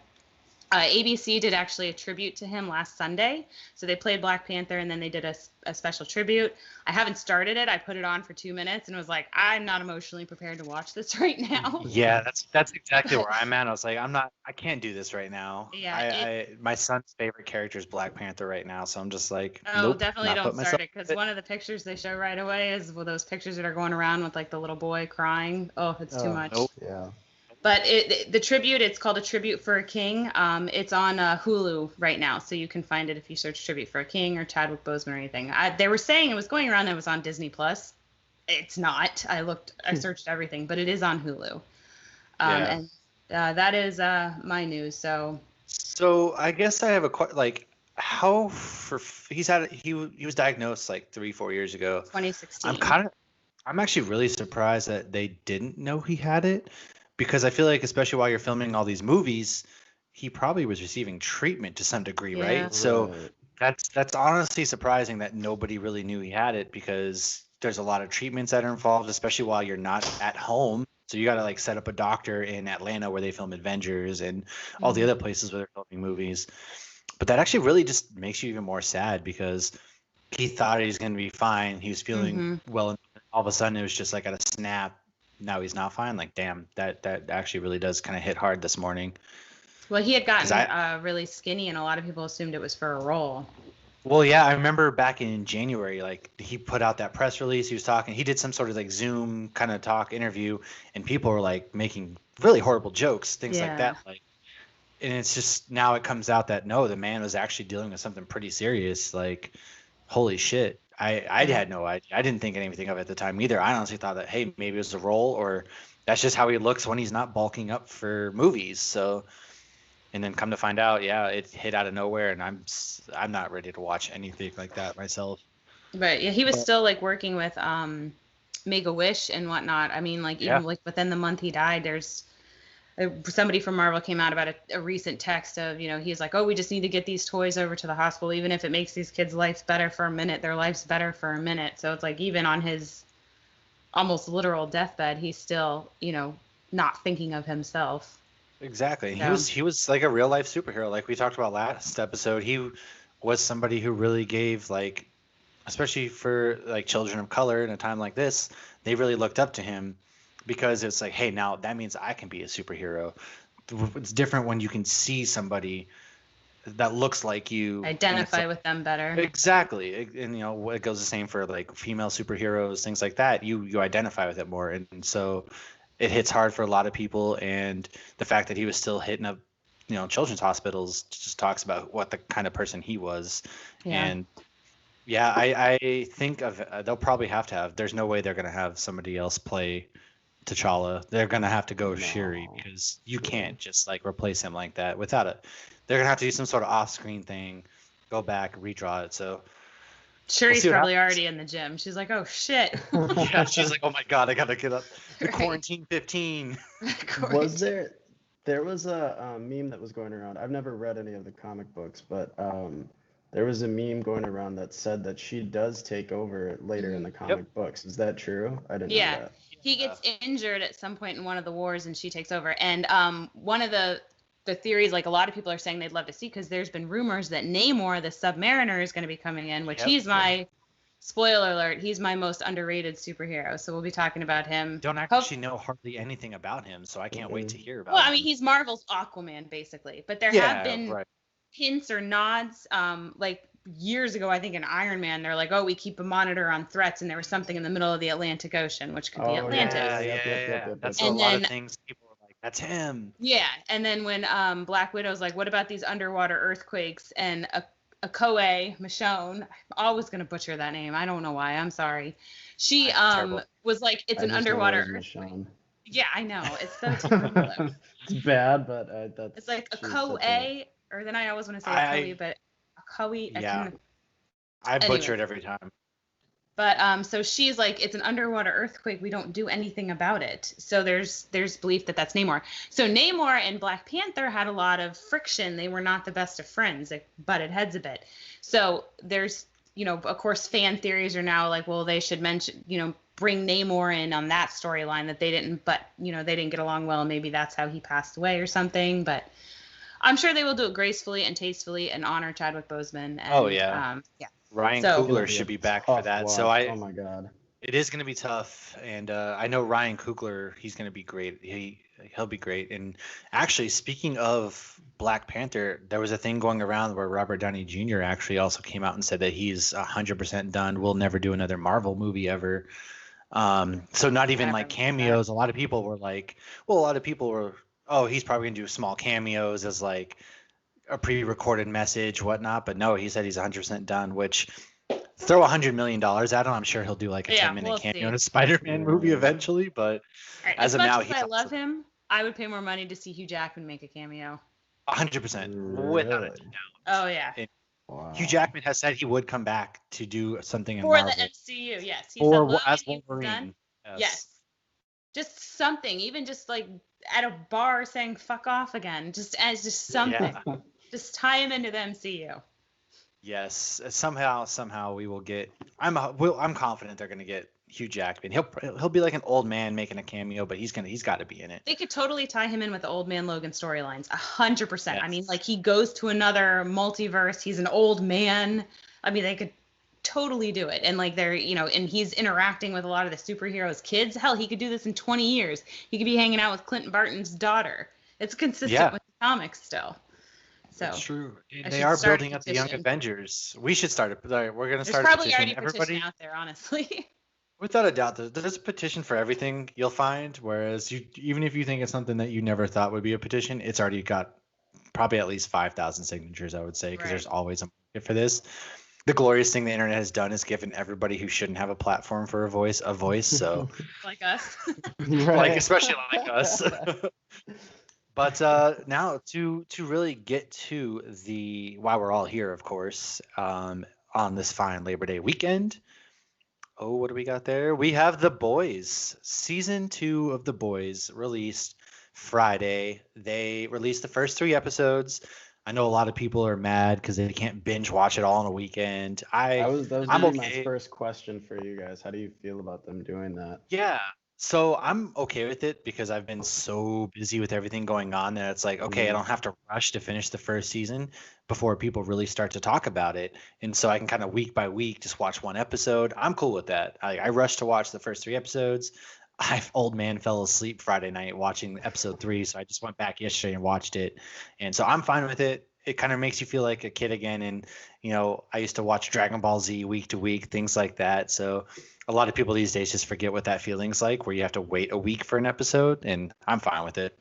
ABC did actually a tribute to him last Sunday. So they played Black Panther and then they did a special tribute. I haven't started it. I put it on for 2 minutes and was like, I'm not emotionally prepared to watch this right now. Yeah, that's exactly where I'm at. I was like, I can't do this right now. Yeah, My son's favorite character is Black Panther right now, so I'm just like, Oh, nope, definitely not don't put start myself it because in it. one of the pictures they show right away is those pictures that are going around with like the little boy crying. Oh, it's too much. Nope. Yeah. But the tribute, it's called A Tribute for a King. It's on Hulu right now, so you can find it if you search Tribute for a King or Chadwick Boseman or anything. They were saying it was going around that it was on Disney Plus. It's not. I searched everything, but it is on Hulu. Yeah. And that is my news. So I guess I have how he was diagnosed like 3-4 years ago. 2016. I'm actually really surprised that they didn't know he had it, because I feel like, especially while you're filming all these movies, he probably was receiving treatment to some degree, Yeah. right? So Right. that's honestly surprising that nobody really knew he had it, because there's a lot of treatments that are involved, especially while you're not at home. So you got to like set up a doctor in Atlanta where they film Avengers and all the other places where they're filming movies. But that actually really just makes you even more sad, because he thought he was going to be fine. He was feeling well. All of a sudden, it was just like at a snap. Now he's not fine. Like, damn, that actually really does kind of hit hard this morning. Well, he had gotten really skinny, and a lot of people assumed it was for a role. Well, yeah, I remember back in January, like he put out that press release. He was talking. He did some sort of like Zoom kind of talk interview, and people were like making really horrible jokes, things like that. Like, and it's just now it comes out that no, the man was actually dealing with something pretty serious. Like, holy shit. I had no idea. I didn't think anything of it at the time either. I honestly thought that, hey, maybe it was a role, or that's just how he looks when he's not bulking up for movies. So, and then come to find out, yeah, it hit out of nowhere, and I'm not ready to watch anything like that myself. But yeah, he was still like working with Make-A-Wish and whatnot. I mean, like even like within the month he died, there's somebody from Marvel came out about a recent text of, he's like, oh, we just need to get these toys over to the hospital. Even if it makes these kids' lives better for a minute, their life's better for a minute. So it's like, even on his almost literal deathbed, he's still, not thinking of himself. Exactly. So. He was like a real life superhero. Like we talked about last episode, he was somebody who really gave, like, especially for like children of color in a time like this, they really looked up to him because it's like, hey, now that means I can be a superhero. It's different when you can see somebody that looks like you, identify with them better. Exactly. And it goes the same for like female superheroes, things like that. You identify with it more, and so it hits hard for a lot of people. And the fact that he was still hitting up children's hospitals just talks about what the kind of person he was. Yeah. And yeah, I think they'll probably have to have. There's no way they're gonna have somebody else play T'Challa. They're gonna have to go Shuri, because you can't just like replace him like that without it. They're gonna have to do some sort of off-screen thing, go back, redraw it. So Shuri's probably already in the gym. She's like, oh shit. Yeah, she's like, oh my god, I gotta get up. The quarantine 15. There was a meme that was going around. I've never read any of the comic books, but there was a meme going around that said that she does take over later in the comic books. Is that true? I didn't know that. He gets injured at some point in one of the wars, and she takes over. And one of the theories, like a lot of people are saying they'd love to see, because there's been rumors that Namor, the Submariner, is going to be coming in, which he's my, spoiler alert, he's my most underrated superhero. So we'll be talking about him. Don't actually know hardly anything about him, so I can't wait to hear about him. Well, I mean, he's Marvel's Aquaman, basically. But there have been hints or nods, like years ago, I think in Iron Man, they're like, oh, we keep a monitor on threats, and there was something in the middle of the Atlantic Ocean, which could be Atlantis. Yeah. That's a lot of things people are like, that's him. Yeah, and then when Black Widow's like, what about these underwater earthquakes? And Okoye Michonne, I'm always going to butcher that name. I don't know why. I'm sorry. She was like, it's an underwater earthquake. Yeah, I know. It's so terrible. It's bad, but that's... It's like Okoye, or then I always want to say Okoye, but Okoye. Yeah. I butcher it every time. But so she's like, it's an underwater earthquake. We don't do anything about it. So there's belief that that's Namor. So Namor and Black Panther had a lot of friction. They were not the best of friends. They butted heads a bit. So there's, of course, fan theories are now like, well, they should mention, bring Namor in on that storyline, that they didn't, but, they didn't get along well. And maybe that's how he passed away or something. But I'm sure they will do it gracefully and tastefully and honor Chadwick Boseman. And, Ryan Coogler should be back for that. Watch. So oh my god, it is going to be tough, and I know Ryan Coogler, he's going to be great. He'll be great. And actually, speaking of Black Panther, there was a thing going around where Robert Downey Jr. actually also came out and said that he's 100% done. We'll never do another Marvel movie ever. So not even like cameos. A lot of people were like, oh, he's probably going to do small cameos as like a pre-recorded message, whatnot. But no, he said he's 100% done, which throw $100 million at him. I'm sure he'll do like a 10-minute cameo in a Spider-Man movie eventually. But as of now, I love him. I would pay more money to see Hugh Jackman make a cameo. 100%, without a doubt. Oh yeah. Wow. Hugh Jackman has said he would come back to do something in Marvel. For the MCU. Yes, he said as Wolverine. Yes. Just something, even just like at a bar saying "fuck off" again, just something. Yeah. Just tie him into the MCU. Yes, somehow we will get. I'm confident they're gonna get Hugh Jackman. He'll be like an old man making a cameo, but he's got to be in it. They could totally tie him in with the Old Man Logan storylines, 100%. I mean, like he goes to another multiverse. He's an old man. I mean, they could totally do it. And like they're, and he's interacting with a lot of the superheroes' kids. Hell, he could do this in 20 years. He could be hanging out with Clinton Barton's daughter. It's consistent with the comics still. So that's true. They are building up the Young Avengers. We should start it. We're gonna start. There's probably already a petition out there, honestly. Without a doubt, there's a petition for everything you'll find. Whereas even if you think it's something that you never thought would be a petition, it's already got probably at least 5,000 signatures, I would say, because there's always a market for this. The glorious thing the internet has done is given everybody who shouldn't have a platform for a voice. So like us, like especially like us. But now to really get to why we're all here, of course, on this fine Labor Day weekend. Oh, what do we got there? We have The Boys. Season 2 of The Boys released Friday. They released the first 3 episodes. I know a lot of people are mad because they can't binge watch it all in a weekend. That was I'm gonna be my okay. first question for you guys. How do you feel about them doing that? Yeah. So I'm okay with it because I've been so busy with everything going on that it's like, okay, I Mhm. don't have to rush to finish the first season before people really start to talk about it. And so I can kind of week by week just watch one episode. I'm cool with that. I rushed to watch the first 3 episodes. Old man fell asleep Friday night watching episode 3, so I just went back yesterday and watched it. And so I'm fine with it. It kind of makes you feel like a kid again. And, I used to watch Dragon Ball Z week to week, things like that. So a lot of people these days just forget what that feeling's like, where you have to wait a week for an episode, and I'm fine with it.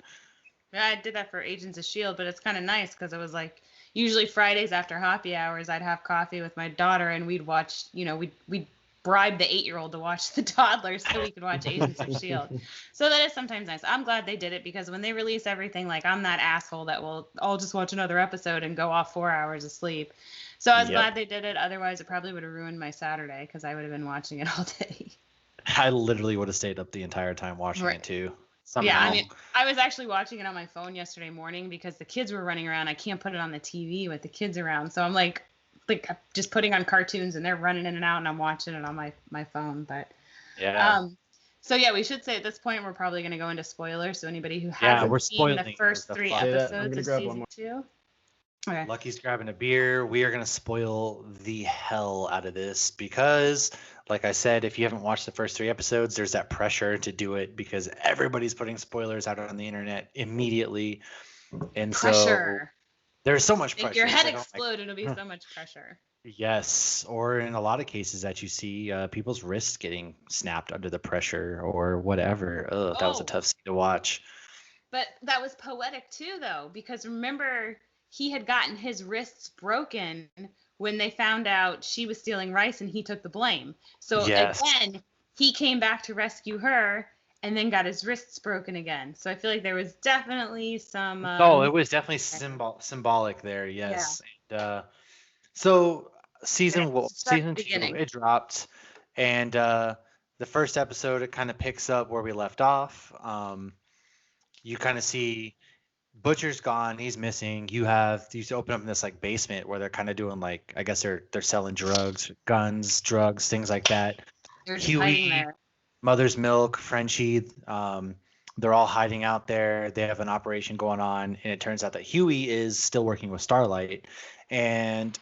Yeah, I did that for Agents of Shield, but it's kind of nice because it was like usually Fridays after happy hours, I'd have coffee with my daughter and we'd watch, we'd bribe the 8-year-old to watch the toddler so we could watch Agents of Shield. So that is sometimes nice. I'm glad they did it because when they release everything, like I'm that asshole that will, I'll just watch another episode and go off 4 hours of sleep. So I was Yep. glad they did it. Otherwise, it probably would have ruined my Saturday because I would have been watching it all day. I literally would have stayed up the entire time watching Right. it too. Yeah, I Somehow. mean, I was actually watching it on my phone yesterday morning because the kids were running around. I can't put it on the TV with the kids around, so I'm like just putting on cartoons and they're running in and out, and I'm watching it on my phone. But Yeah. so yeah, we should say at this point we're probably going to go into spoilers. So anybody who Yeah, hasn't we're seen the spoiling first the 3 fuck. Say that. I'm episodes gonna of grab one season more. 2. Okay. Lucky's grabbing a beer. We are going to spoil the hell out of this because, like I said, if you haven't watched the first 3 episodes, there's that pressure to do it because everybody's putting spoilers out on the internet immediately. And so Pressure. there's so much Make pressure. your It's head like, oh my explode. It'll be so much pressure. Yes, or in a lot of cases that you see people's wrists getting snapped under the pressure or whatever. Ugh, that was a Oh, tough scene to watch. but that was poetic too, though, because remember he had gotten his wrists broken when they found out she was stealing rice and he took the blame. So Yes. again, he came back to rescue her and then got his wrists broken again. So I feel like there was definitely some. Oh, it was definitely symbolic there. Yes. And so Start season two, beginning. it dropped, and the first episode it kind of picks up where we left off. You kind of see Butcher's gone, he's missing. You open up in this like basement where they're kind of doing like I guess they're selling drugs, guns, drugs, things like that. They're just hiding Huey, there. Mother's Milk, Frenchie, they're all hiding out there. They have an operation going on, and it turns out that Huey is still working with Starlight, and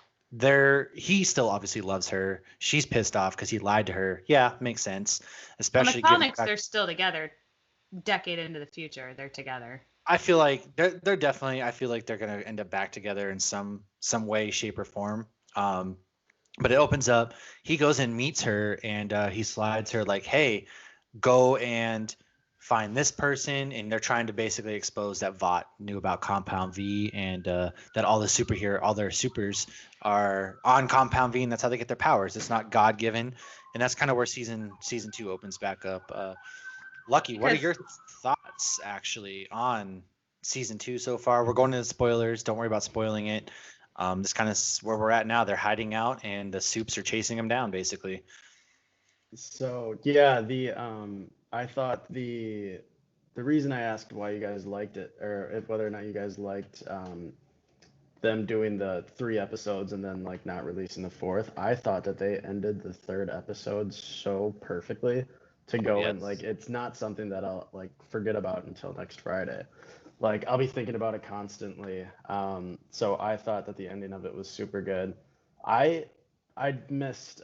he still obviously loves her. She's pissed off because he lied to her. Yeah, makes sense, On the especially given the comics, fact they're still together. Decade into the future, they're together. I feel like they're definitely. I feel like they're gonna end up back together in some way, shape, or form. But it opens up. He goes and meets her, and he slides her like, "Hey, go and find this person." And they're trying to basically expose that Vought knew about Compound V, and that all their supers are on Compound V, and that's how they get their powers. It's not God given, and that's kind of where season 2 opens back up. Lucky, what are Because your thoughts actually on season 2 so far? We're going into spoilers. Don't worry about spoiling it. This kind of where we're at now. They're hiding out, and the soups are chasing them down, basically. So yeah, I thought the reason I asked why you guys liked it, or whether or not you guys liked them doing the 3 episodes and then like not releasing the fourth, I thought that they ended the third episode so perfectly to go and like Yes. it's not something that I'll like forget about until next Friday. Like I'll be thinking about it constantly. So I thought that the ending of it was super good. I I missed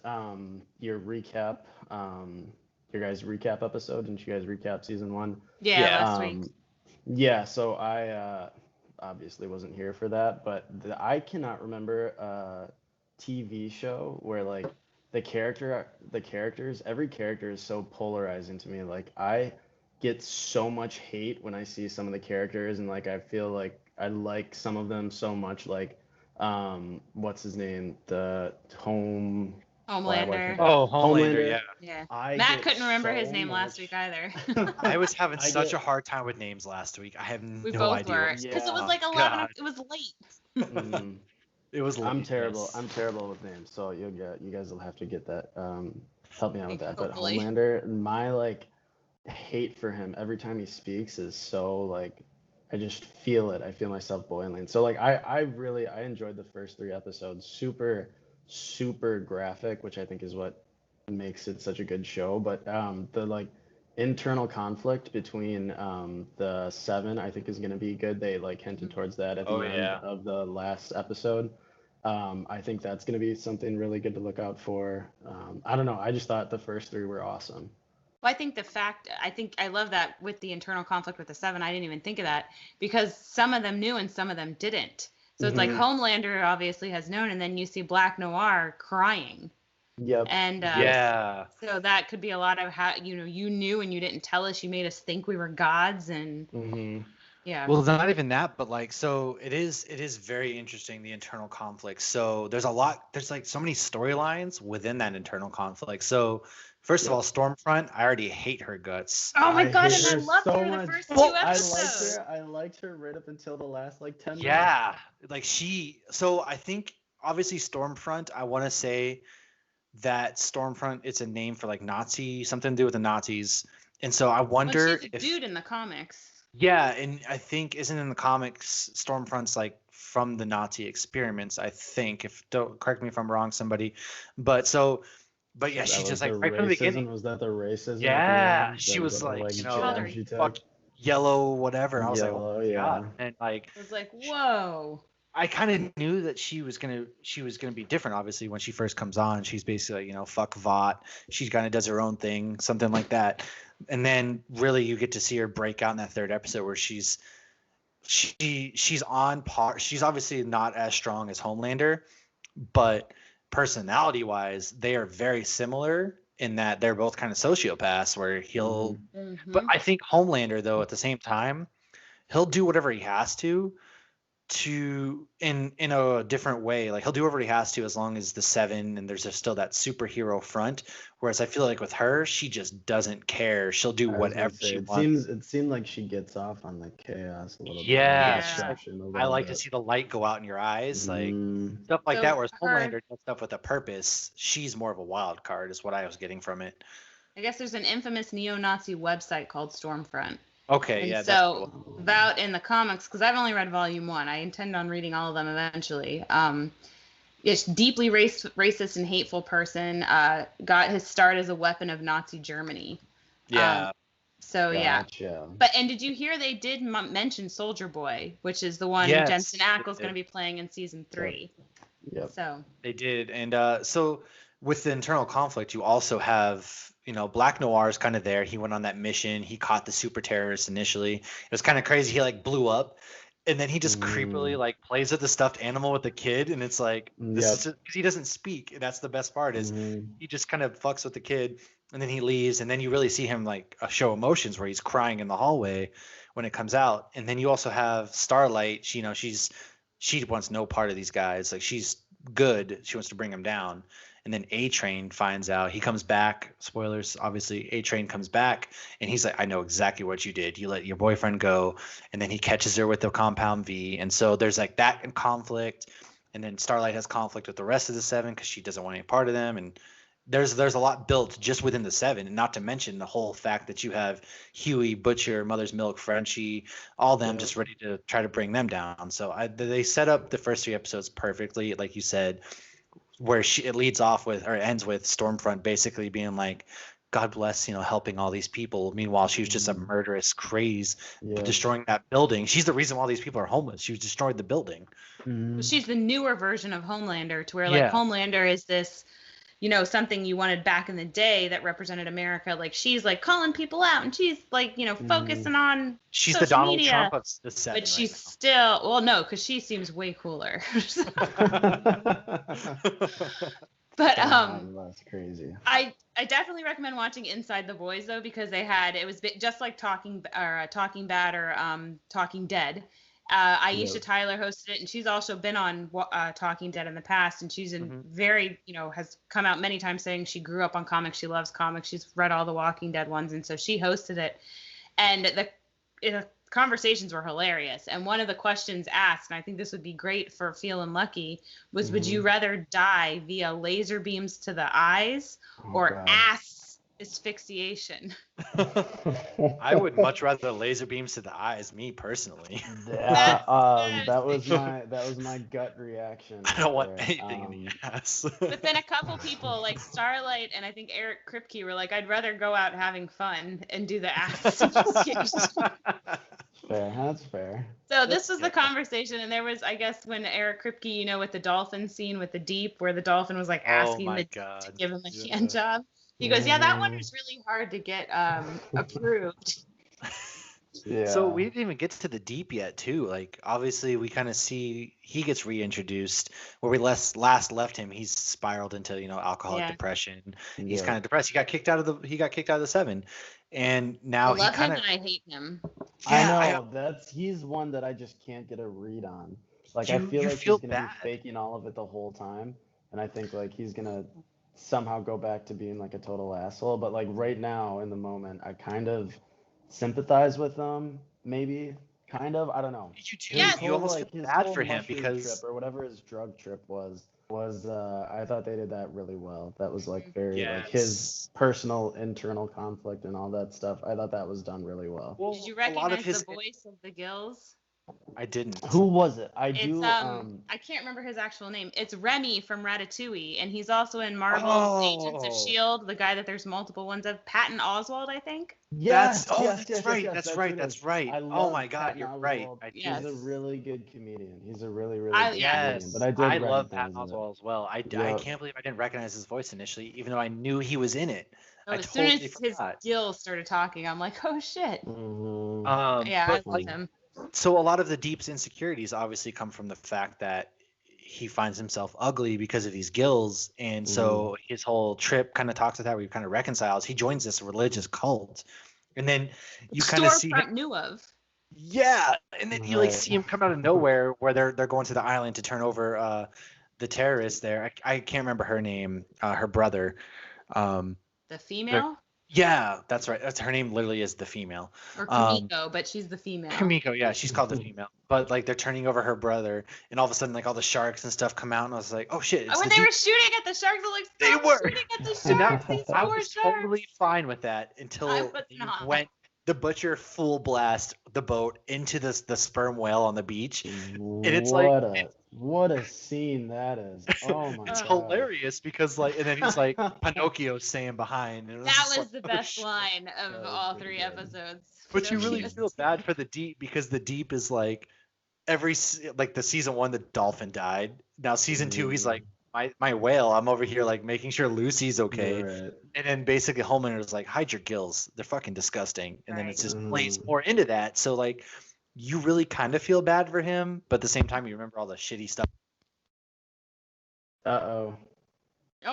your recap, your guys' recap episode. Didn't you guys recap season 1? yeah, Yeah. last week. Yeah, so I obviously wasn't here for that, but I cannot remember a TV show where like the characters, every character is so polarizing to me. Like I get so much hate when I see some of the characters, and like I feel like I like some of them so much. Like, what's his name? The home. Why I Homelander. forgot. Oh, Homelander, Homelander. yeah. Yeah. I Matt get couldn't remember his so name last week much. either. I was having I such a get hard time with names last week. I have We no both idea what were. was Because going it was yeah. on. like 11. God, It was late. Mm, it was I'm late. terrible. Yes. I'm terrible with names, so you guys will have to get that. Help me out with that. But Hopefully. Homelander, my like hate for him every time he speaks is so like I just feel it. I feel myself boiling. So like I enjoyed the first 3 episodes. Super graphic, which I think is what makes it such a good show. But the like internal conflict between the seven I think is gonna be good. They like hinted towards that at Oh the end yeah. of the last episode. I think that's gonna be something really good to look out for. I don't know. I just thought the first 3 were awesome. Well, I think I love that with the internal conflict with the seven. I didn't even think of that because some of them knew and some of them didn't. So it's like Hmm. Homelander obviously has known, and then you see Black Noir crying. Yep. And Yep. Yeah. so that could be a lot of how, you knew and you didn't tell us. You made us think we were gods. And Hmm. yeah. Well, not even that, but like, so it is very interesting, the internal conflict. So there's like so many storylines within that internal conflict. So first of Yep. all, Stormfront, I already hate her guts. Oh my I God. hate And I her loved so her the much. first Well, two I liked episodes. her. I liked her right up until the last like 10 minutes. Yeah, like so I think obviously Stormfront, I want to say that Stormfront, it's a name for like Nazi, something to do with the Nazis. And so I When wonder she's a if, dude in the comics. yeah, and I think isn't in the comics Stormfront's like from the Nazi experiments, I think. If don't correct me if I'm wrong, somebody. But so but yeah, So that she's was just the like right from the beginning. racism. Was that the racism at the Yeah, end? she The was little like, like She called jab her. she fuck took. yellow, whatever. And I was like, oh Yellow, my God. yeah. And like I was like, whoa. I kind of knew that she was gonna be different. Obviously, when she first comes on, she's basically fuck Vought. She kind of does her own thing, something like that. And then really you get to see her break out in that third episode where she's on par. She's obviously not as strong as Homelander, but personality wise, they are very similar in that they're both kind of sociopaths. Where he'll, Hmm. but Mm-hmm. I think Homelander though at the same time he'll do whatever he has to in a different way. Like he'll do whatever he has to as long as the seven and there's just still that superhero front. Whereas I feel like with her, she just doesn't care. She'll do I was gonna whatever say she it wants. seemed like she gets off on the chaos a little bit, or the Yeah, she's Yeah. like, destruction a I little like to bit. see the light go out in your eyes, like Mm, stuff like that. So Whereas her, Homelander does stuff with a purpose. She's more of a wild card, is what I was getting from it. I guess there's an infamous neo-Nazi website called Stormfront. Okay, And yeah, that's so cool. Vought in the comics, because I've only read volume one, I intend on reading all of them eventually. It's deeply racist and hateful person. Got his start as a weapon of Nazi Germany. Um, Yeah, so yeah. gotcha. And did you hear they did mention Soldier Boy, which is the one Jensen yes, they Ackles going to did. be playing in season Yep. 3. Yep. So They did, and so with the internal conflict, you also have Black Noir's kind of there. He went on that mission. He caught the super terrorists initially. It was kind of crazy. He like blew up, and then he just creepily Mm, like plays with the stuffed animal with the kid, and it's like this is yep. because he doesn't speak. And that's the best part is Mm, he just kind of fucks with the kid, and then he leaves, and then you really see him like show emotions where he's crying in the hallway when it comes out, and then you also have Starlight. She wants no part of these guys. Like she's good. She wants to bring him down. And then A Train finds out. He comes back. Spoilers, obviously. A Train comes back, and he's like, "I know exactly what you did. You let your boyfriend go." And then he catches her with the Compound V. And so there's like that in conflict. And then Starlight has conflict with the rest of the seven because she doesn't want any part of them. And there's a lot built just within the seven, and not to mention the whole fact that you have Huey, Butcher, Mother's Milk, Frenchie, all them yep. just ready to try to bring them down. So they set up the first 3 episodes perfectly, like you said, where it leads off with or ends with Stormfront basically being like, God bless, helping all these people. Meanwhile, she was just a Mm, murderous craze, yep. destroying that building. She's the reason why all these people are homeless. She was destroyed the building. Mm, she's the newer version of Homelander, to where like Yeah. Homelander is this, something you wanted back in the day that represented America. Like she's like calling people out and she's like, mm. focusing on She's the social Donald media. Trump of the seven But she's right still, well, no, because she seems way cooler. But God, that's crazy. I definitely recommend watching Inside the Boys though, because it was just like Talking Bad or Talking Dead. Aisha Yep. Tyler hosted it, and she's also been on Talking Dead in the past, and she's in Mhm. very, has come out many times saying she grew up on comics, she loves comics, she's read all the Walking Dead ones, and so she hosted it, and the conversations were hilarious. And one of the questions asked, and I think this would be great for Feeling Lucky, was would you Mhm. rather die via laser beams to the eyes Oh or God. ass Asphyxiation. I would much rather laser beams to the eyes, me personally. Yeah, That's that was my gut reaction. I don't want there. anything in the ass. But then a couple people like Starlight and I think Eric Kripke were like, I'd rather go out having fun and do the asphyxiation. Fair, that's fair. So this was the conversation, and there was, I guess, when Eric Kripke, with the dolphin scene with the Deep, where the dolphin was like asking the Deep to give him a hand job. He goes, yeah, that one was really hard to get approved. Yeah. So we didn't even get to the Deep yet, too. Like, obviously, we kind of see he gets reintroduced. Where we last left him, he's spiraled into alcoholic depression. He's kind of depressed. He got kicked out of the 7, and now I love he kind him of. and I hate him. I know he's one that I just can't get a read on. Like I feel like he's gonna be faking all of it the whole time, and I think like he's gonna somehow go back to being like a total asshole. But like right now in the moment, I kind of sympathize with him, maybe. Kind of, I don't know. You too. Yes. You almost feel bad for him because trip or whatever his drug trip was I thought they did that really well. That was like very like his personal internal conflict and all that stuff. I thought that was done really well. Did you recognize the voice of the Gills? I didn't. Who was it? I can't remember his actual name. It's Remy from Ratatouille, and he's also in Marvel's Agents of S.H.I.E.L.D., the guy that there's multiple ones of. Patton Oswalt, I think. Yes, that's right. Oh my God, you're right. He's a really good comedian. He's a really good comedian. But I love Patton Oswalt as well. I can't believe I didn't recognize his voice initially, even though I knew he was in it. As soon as his Gills started talking, I'm like, oh shit. Mm-hmm. I love him. So a lot of the Deep's insecurities obviously come from the fact that he finds himself ugly because of these gills, and so his whole trip kind of talks to that, where he kind of reconciles. He joins this religious cult, and then you kind of see him, knew of. Yeah, and then you like see him come out of nowhere, where they're going to the island to turn over the terrorists there. I can't remember her name, her brother. The female. Yeah, that's right. That's her name. Literally is the female. Or Kimiko, but she's the female. Kimiko, yeah, she's called the female. But like they're turning over her brother, and all of a sudden like all the sharks and stuff come out, and I was like, oh shit! When they were shooting at the sharks, they were shooting at the sharks. I was totally fine with that until the butcher full blast the boat into the sperm whale on the beach, and it's what a scene that is! Oh my god, it's hilarious because and then he's like Pinocchio saying behind. And that was the best line of all 3 episodes. But you really feel bad for the Deep, because the Deep is like the season 1 the dolphin died. Now season 2 he's like my whale. I'm over here like making sure Lucy's okay. Right. And then basically Homelander's like, hide your gills, they're fucking disgusting. And then it just plays more into that. So like you really kind of feel bad for him, but at the same time you remember all the shitty stuff. Oh,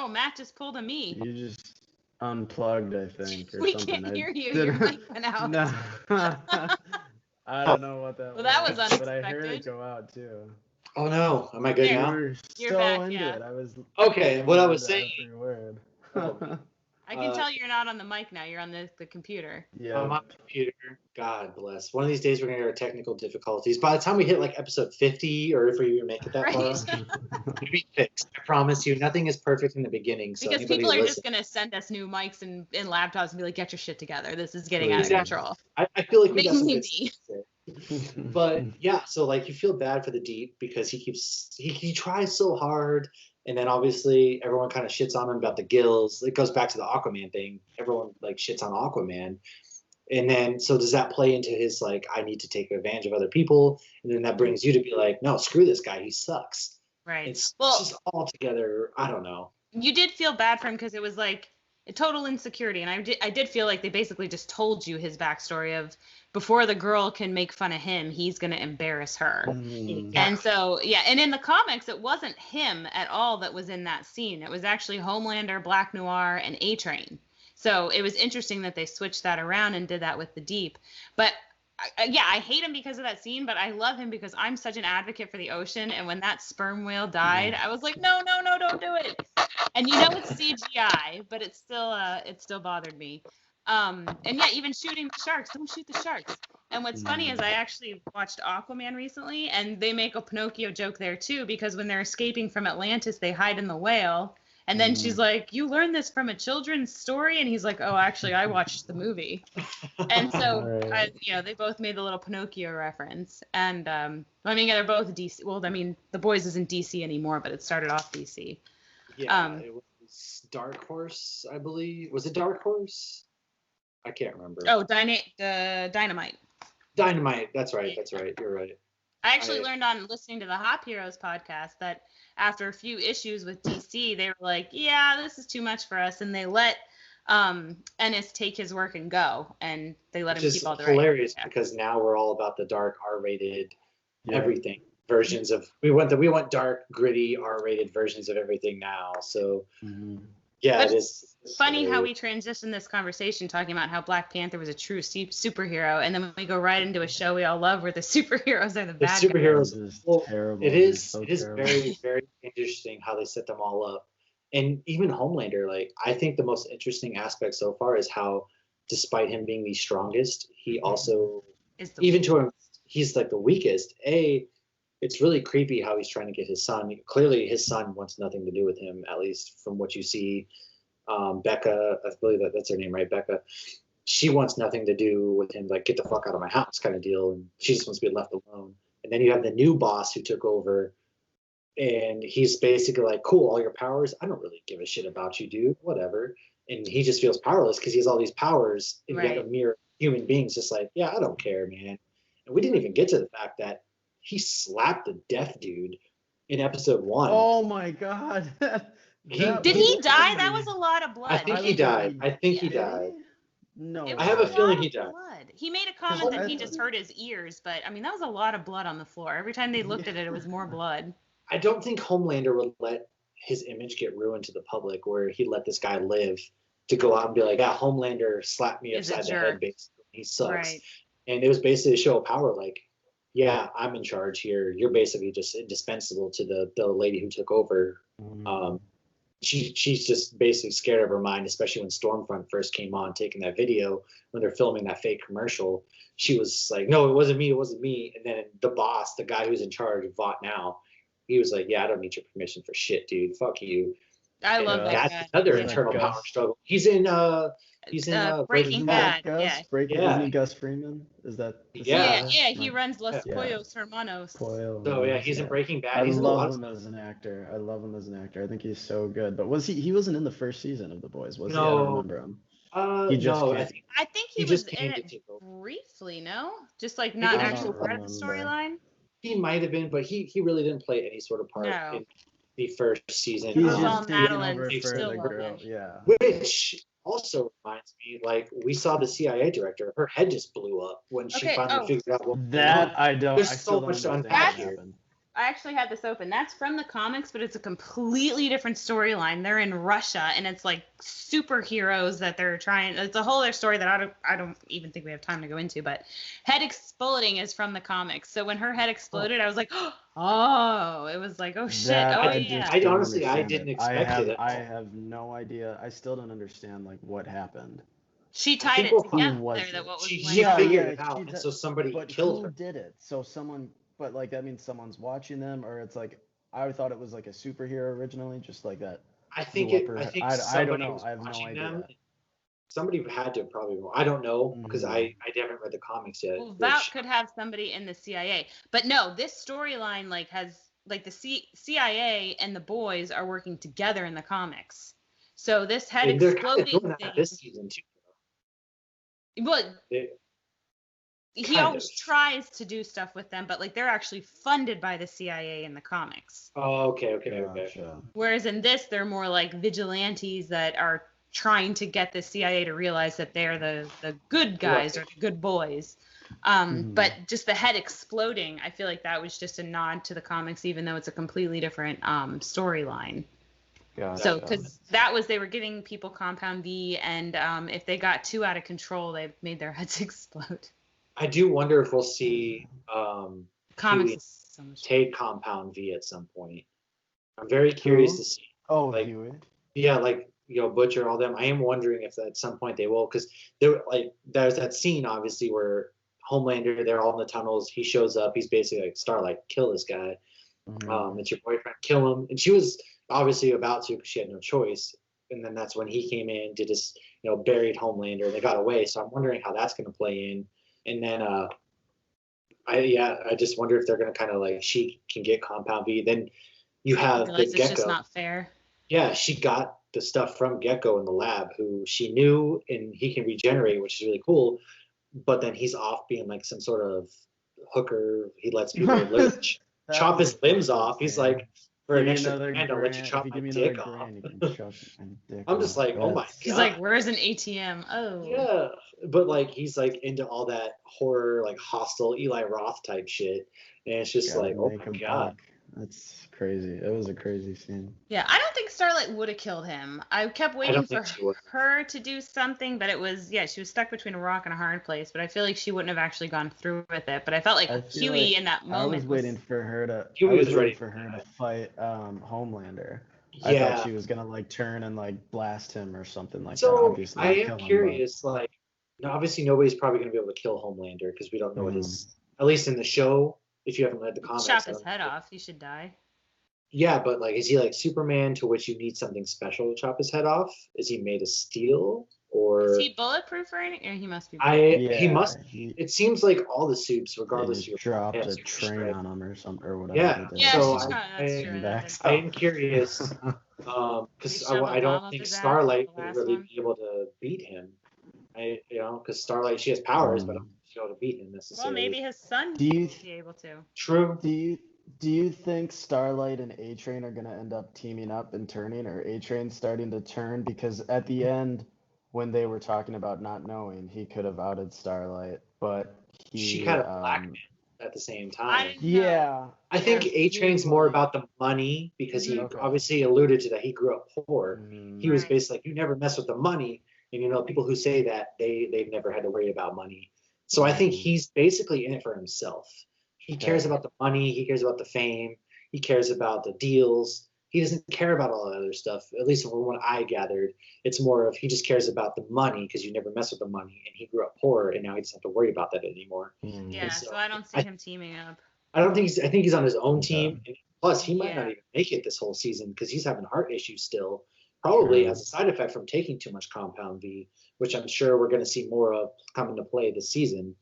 Matt just pulled a me. You just unplugged, I think. Or we something. Can't hear you. Your mic went out. No. I don't know what that was. Well, that was unexpected. But I heard it go out too. Oh no, am I good now? You're back, it. I was okay. What I was saying. I can tell you're not on the mic now. You're on the computer. Yeah. I'm on the computer. God bless. One of these days we're gonna have technical difficulties. By the time we hit like episode 50, or if we even make it that far, it'll be fixed. I promise you. Nothing is perfect in the beginning. So because people are just gonna send us new mics and laptops and be like, "Get your shit together. This is getting out of control." I feel like we got some good stuff. But yeah, so like you feel bad for the Deep because he tries so hard. And then obviously everyone kind of shits on him about the gills. It goes back to the Aquaman thing. Everyone like shits on Aquaman. And then so does that play into his like, I need to take advantage of other people? And then that brings you to be like, no, screw this guy. He sucks. Right. It's just all together. I don't know. You did feel bad for him because it was like a total insecurity. And I did feel like they basically just told you his backstory of before the girl can make fun of him, he's going to embarrass her. And so, yeah. And in the comics, it wasn't him at all that was in that scene. It was actually Homelander, Black Noir, and A-Train. So it was interesting that they switched that around and did that with the Deep. But I hate him because of that scene, but I love him because I'm such an advocate for the ocean. And when that sperm whale died, I was like, no, don't do it. And it's CGI, but it still bothered me. And yeah, even shooting the sharks. Don't shoot the sharks. And what's funny is I actually watched Aquaman recently, and they make a Pinocchio joke there too, because when they're escaping from Atlantis, they hide in the whale. And then she's like, "You learned this from a children's story?" And he's like, "Oh, actually, I watched the movie." And so, Right. they both made the little Pinocchio reference. And I mean, they're both DC. Well, I mean, The Boys isn't DC anymore, but it started off DC. Yeah, it was Dark Horse, I believe. Was it Dark Horse? I can't remember. Oh, Dynamite. Dynamite. That's right. That's right. You're right. I actually learned on listening to the Hop Heroes podcast that after a few issues with DC, they were like, "Yeah, this is too much for us," and they let Ennis take his work and go, and they let him keep all the rights. Hilarious because now we're all about the dark R-rated everything versions of. We want dark, gritty R-rated versions of everything now. So yeah, but it is. It's funny how we transitioned this conversation talking about how Black Panther was a true superhero, and then we go right into a show we all love where the superheroes are the bad superheroes. Guys. Well, Terrible. it is terrible. very, very interesting how they set them all up. And even Homelander, like, I think the most interesting aspect so far is how, despite him being the strongest, he also, even to him, he's like the weakest. It's really creepy how he's trying to get his son. Clearly, his son wants nothing to do with him, at least from what you see. Becca, I believe that's her name, right? Becca. She wants nothing to do with him, like, get the fuck out of my house kind of deal. And she just wants to be left alone. And then you have the new boss who took over. And he's basically like, cool, all your powers, I don't really give a shit about you, dude, whatever. And he just feels powerless because he has all these powers, and yet a mere human being's just like, yeah, I don't care, man. And we didn't even get to the fact that he slapped the deaf dude in episode 1. Oh my god. Did he die? That was a lot of blood. I think he died. No. I have a feeling he died. He made a comment that he just hurt his ears, but I mean, that was a lot of blood on the floor. Every time they looked at it, it was more blood. I don't think Homelander would let his image get ruined to the public, where he let this guy live to go out and be like, "Yeah, Homelander slapped me upside the head, basically. He sucks." Right. And it was basically a show of power, like, yeah, I'm in charge here. You're basically just indispensable to the lady who took over. She's just basically scared of her mind, especially when Stormfront first came on, taking that video when they're filming that fake commercial. She was like, "No, it wasn't me." And then the boss, the guy who's in charge of Vought now, he was like, "Yeah, I don't need your permission for shit, dude. Fuck you." I love that. That's another internal power struggle. He's in Breaking Bad. Isn't he Gus Freeman? Is that? Yeah. He runs Los Pollos Hermanos. So yeah, he's in Breaking Bad. I love him as an actor. I think he's so good. But he wasn't in the first season of The Boys, was he? I don't remember him. I think he was in it briefly. No, just like not an actual part of the storyline. He might have been, but he really didn't play any sort of part in the first season. He's just taking over for the girl. Yeah. Which also reminds me, like, we saw the CIA director. Her head just blew up when she finally figured out what that I don't. There's so much to unpack here. I actually had this open. That's from the comics, but it's a completely different storyline. They're in Russia, and it's like superheroes that they're trying. It's a whole other story that I don't even think we have time to go into. But head exploding is from the comics. So when her head exploded, I was like, oh, it was like, oh shit, I honestly didn't expect it. I have no idea. I still don't understand like what happened. She tied it together. That what was she figured it out, and so somebody killed her. Who did it? So someone. But like that means someone's watching them, or it's like I thought it was like a superhero originally, just like that. I think I don't know. I have no idea. Somebody had to probably. I don't know because I haven't read the comics yet. Well, that could have somebody in the CIA, but no, this storyline like has like the CIA and the boys are working together in the comics. So this head exploding thing. This season too. Well. He always tries to do stuff with them, but like they're actually funded by the CIA in the comics. Oh, okay. Whereas in this, they're more like vigilantes that are trying to get the CIA to realize that they're the good guys or the good boys. But just the head exploding, I feel like that was just a nod to the comics, even though it's a completely different storyline. Gotcha. So, because that was, they were giving people Compound V, and if they got too out of control, they made their heads explode. I do wonder if we'll see comics take Compound V at some point. I'm very curious to see. Oh, like, Huey. Yeah, like, you know, Butcher, all them. I am wondering if at some point they will, because there, like, there's that scene obviously where Homelander, they're all in the tunnels. He shows up. He's basically like, Starlight, kill this guy. It's your boyfriend, kill him. And she was obviously about to because she had no choice. And then that's when he came in, did his, buried Homelander, and they got away. So I'm wondering how that's going to play in. And then I just wonder if they're going to kind of like, she can get Compound V. Then you have the it's Gecko. Just not fair. Yeah, she got the stuff from Gecko in the lab, who she knew, and he can regenerate, which is really cool. But then he's off being like some sort of hooker. He lets people chop his limbs off. He's like, for an extra grand, I'll let you chop my dick off. I'm just like, oh my god. He's like, where's an ATM? Oh. Yeah, but like he's like into all that horror, like hostile Eli Roth type shit, and it's just like, oh my god. That's crazy. It was a crazy scene. Yeah, I don't think Starlight would have killed him. I kept waiting for her to do something, but it was, she was stuck between a rock and a hard place, but I feel like she wouldn't have actually gone through with it. But I felt like Huey in that moment. I was waiting for her to fight Homelander. Yeah. I thought she was gonna like turn and like blast him or something like that. Obviously, I am curious, like, obviously nobody's probably gonna be able to kill Homelander because we don't know what his, at least in the show, if you haven't read the comics. Chop his head off, he should die. Yeah, but like, is he like Superman, to which you need something special to chop his head off? Is he made of steel, or is he bulletproof or anything? Or he must be. He must. It seems like all the suits, regardless. He dropped a train on him or something or whatever. Yeah. So that's true. I am curious because I don't think Starlight would really be able to beat him. Because Starlight, she has powers, but I don't think she'll be able to beat him necessarily. Well, maybe his son would be able to. True. Do you think Starlight and A-Train are going to end up teaming up and turning, or A-Train starting to turn? Because at the end, when they were talking about not knowing, he could have outed Starlight, but she kind of blackmailed at the same time. I think A-Train's more about the money, because he obviously alluded to that he grew up poor. He was basically like, you never mess with the money. And people who say that, they've never had to worry about money. So I think he's basically in it for himself. He cares about the money. He cares about the fame. He cares about the deals. He doesn't care about all that other stuff. At least from what I gathered, it's more of he just cares about the money because you never mess with the money. And he grew up poor, and now he doesn't have to worry about that anymore. Yeah, so I don't see him teaming up. I think he's on his own team. And plus, he might not even make it this whole season because he's having heart issues still. Probably as a side effect from taking too much Compound V, which I'm sure we're going to see more of come into play this season.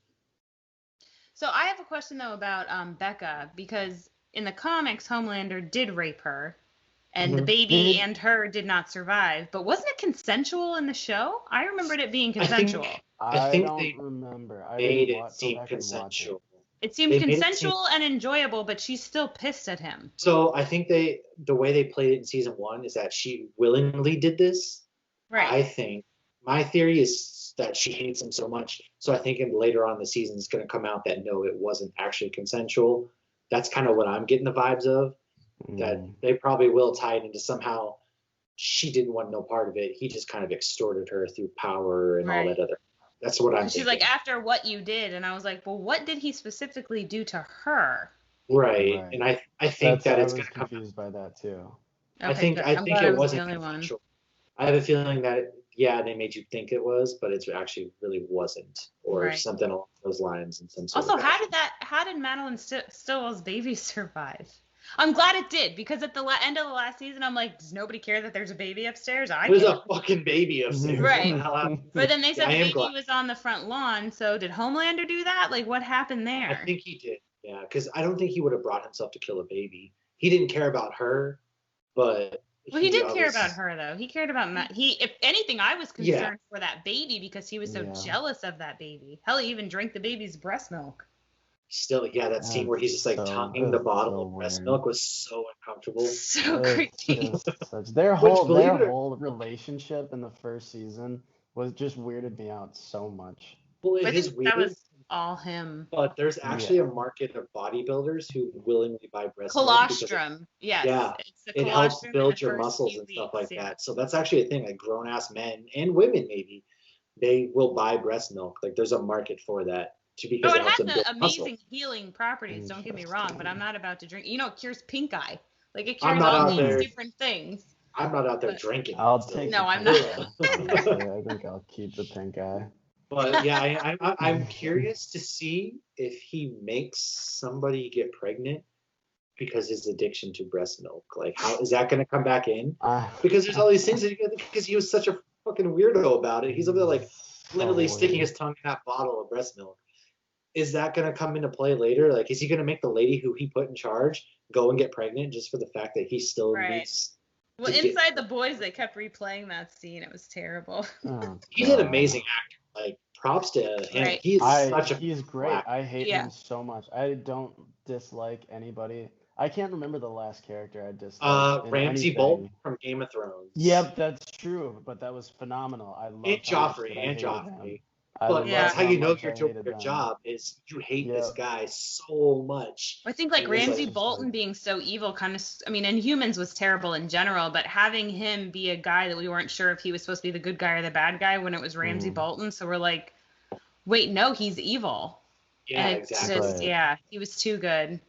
So I have a question, though, about Becca, because in the comics, Homelander did rape her, and the baby and her did not survive. But wasn't it consensual in the show? I remembered it being consensual. I don't remember. I made it seem consensual. It seemed consensual and enjoyable, but she's still pissed at him. So I think the way they played it in season 1 is that she willingly did this. Right. I think my theory is that she hates him so much. So I think later on in the season it's going to come out that no, it wasn't actually consensual. That's kind of what I'm getting the vibes of. That they probably will tie it into somehow she didn't want no part of it. He just kind of extorted her through power and all that other. That's what I'm thinking. She's like, after what you did. And I was like, well, what did he specifically do to her? Right. And I think that it's going to come. Confused by that too. Okay, I think it wasn't consensual. I have a feeling that they made you think it was, but it actually really wasn't, or something along those lines. In some sort also, how did Madeline Stillwell's baby survive? I'm glad it did, because at the end of the last season, I'm like, does nobody care that there's a baby upstairs? There's a fucking baby upstairs. Right. But then they said the baby was on the front lawn, so did Homelander do that? Like, what happened there? I think he did, yeah, because I don't think he would have brought himself to kill a baby. He didn't care about her, but... Well, he did care about her, though. He cared about Matt. If anything, I was concerned for that baby because he was so jealous of that baby. Hell, he even drank the baby's breast milk. Still, that scene where he's just like tonguing the bottle of breast milk was so uncomfortable. So creepy. Their whole relationship in the first season was just weirded me out so much. Well, it is weird. That was all him. But there's actually a market of bodybuilders who willingly buy breast milk. Colostrum. Yes. Yeah. It helps build your muscles and stuff like that. So that's actually a thing. Like grown-ass men and women, maybe, they will buy breast milk. Like there's a market for that. Because it has amazing healing properties, don't get me wrong, but I'm not about to drink. It cures pink eye. Like it cures all these different things. I'm not out there drinking. I'll take I'm not. I think I'll keep the pink eye. But I'm curious to see if he makes somebody get pregnant because his addiction to breast milk. Like, how is that going to come back in? Because there's all these things because he was such a fucking weirdo about it. He's over there like literally sticking his tongue in that bottle of breast milk. Is that going to come into play later? Like, is he going to make the lady who he put in charge go and get pregnant just for the fact that he still needs? Well, Inside the Boys, they kept replaying that scene. It was terrible. He's an amazing actor. Like, props to him. Right. He's great. I hate him so much. I don't dislike anybody. I can't remember the last character I disliked. Ramsay Bolton from Game of Thrones. Yep, that's true. But that was phenomenal. I love And Joffrey. But that's how you know you're doing your job is you hate this guy so much. I think like Ramsay Bolton being so evil Inhumans was terrible in general, but having him be a guy that we weren't sure if he was supposed to be the good guy or the bad guy when it was Ramsay Bolton. So we're like, wait, no, he's evil. Yeah, and it's exactly. Just, he was too good.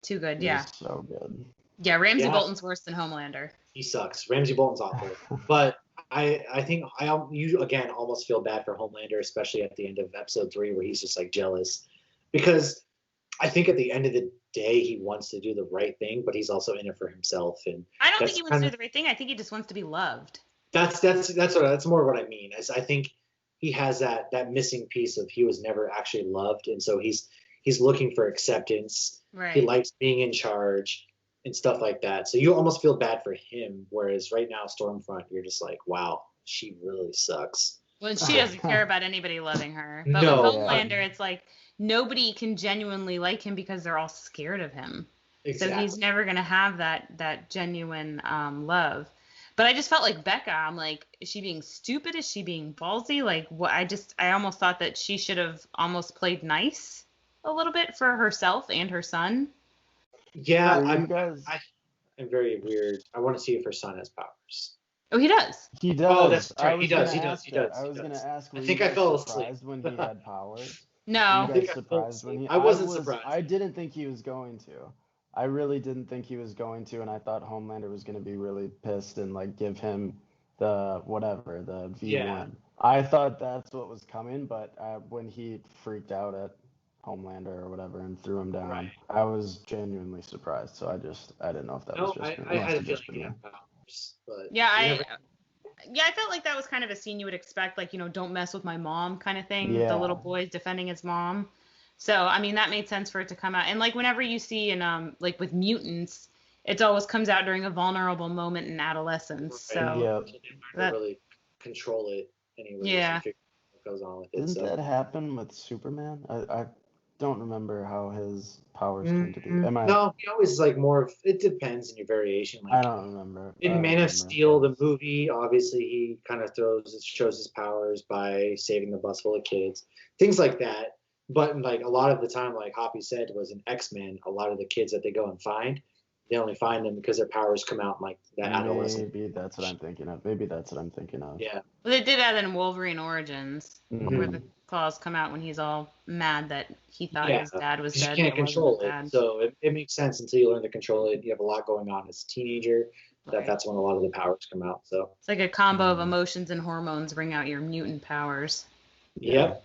Too good, yeah. So good. Yeah, Ramsay Bolton's worse than Homelander. He sucks. Ramsay Bolton's awful. But I think you again almost feel bad for Homelander, especially at the end of episode 3 where he's just like jealous. Because I think at the end of the day he wants to do the right thing, but he's also in it for himself. And I don't think he wants to do the right thing. I think he just wants to be loved. That's more what I mean. Is I think he has that missing piece of he was never actually loved, and so he's looking for acceptance. Right. He likes being in charge and stuff like that. So you almost feel bad for him, whereas right now Stormfront, you're just like, wow, she really sucks. Well, she doesn't care about anybody loving her. But with Homelander, it's like nobody can genuinely like him because they're all scared of him. Exactly. So he's never going to have that genuine love. But I just felt like Becca. I'm like, is she being stupid? Is she being ballsy? Like, what? I almost thought that she should have almost played nice a little bit for herself and her son. Yeah, I'm very weird. I want to see if her son has powers. Oh, he does. He does. Oh, that's right. He does. I was going to ask. I think I fell asleep when he had powers. No. Were you guys surprised when he? I wasn't surprised. I didn't think he was going to. I really didn't think he was going to, and I thought Homelander was going to be really pissed and like give him the V1. Yeah. I thought that's what was coming, but when he freaked out at Homelander or whatever and threw him down, I was genuinely surprised. So I didn't know if that was just. I had a feeling he had powers, but I felt like that was kind of a scene you would expect, like, don't mess with my mom kind of thing. Yeah. The little boy's defending his mom. So, I mean, that made sense for it to come out. And, like, whenever you see in, like, with mutants, it always comes out during a vulnerable moment in adolescence. Right. So, that really control it anyway. Yeah. What goes on with it. Didn't that happen with Superman? I don't remember how his powers came to be. No, he always like more of it depends in your variation. Like, I don't remember. In Man of Steel, the movie, obviously he kind of shows his powers by saving the bus full of kids, things like that. But like a lot of the time, like Hoppy said, was in X-Men. A lot of the kids that they go and find, they only find them because their powers come out in like that adolescent. Maybe that's what I'm thinking of. Yeah. Well, they did that in Wolverine Origins, where the claws come out when he's all mad that he thought his dad was dead. You can't control it, so it makes sense until you learn to control it. You have a lot going on as a teenager. That's when a lot of the powers come out. So it's like a combo of emotions and hormones bring out your mutant powers. Yep.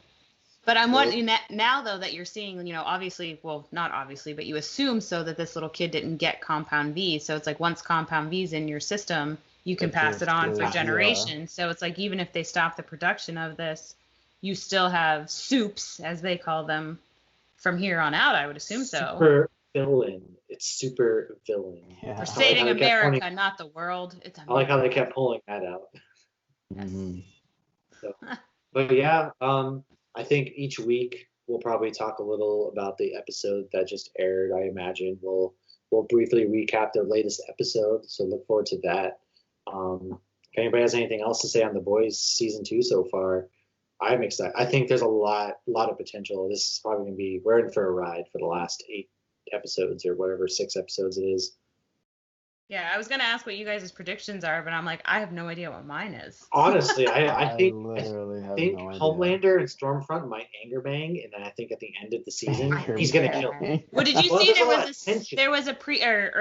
But I'm wondering now, though, that you're seeing, obviously, well, not obviously, but you assume so that this little kid didn't get Compound V. So it's like once Compound V's in your system, you can pass it on for generations. So it's like even if they stop the production of this, you still have soups, as they call them, from here on out, I would assume so. Super villain. It's super villain. Yeah. We're saving America, not the world. It's I like how they kept pulling that out. Mm-hmm. So, but yeah, I think each week we'll probably talk a little about the episode that just aired. I imagine we'll briefly recap the latest episode, so look forward to that. If anybody has anything else to say on The Boys season 2 so far, I'm excited. I think there's a lot of potential. This is probably going to be, we're in for a ride for the last 8 episodes or whatever, 6 episodes it is. Yeah, I was going to ask what you guys' predictions are, but I'm like, I have no idea what mine is. Honestly, I think no Homelander and Stormfront might anger bang, and then I think at the end of the season, he's going to kill him. Well, did you see there was a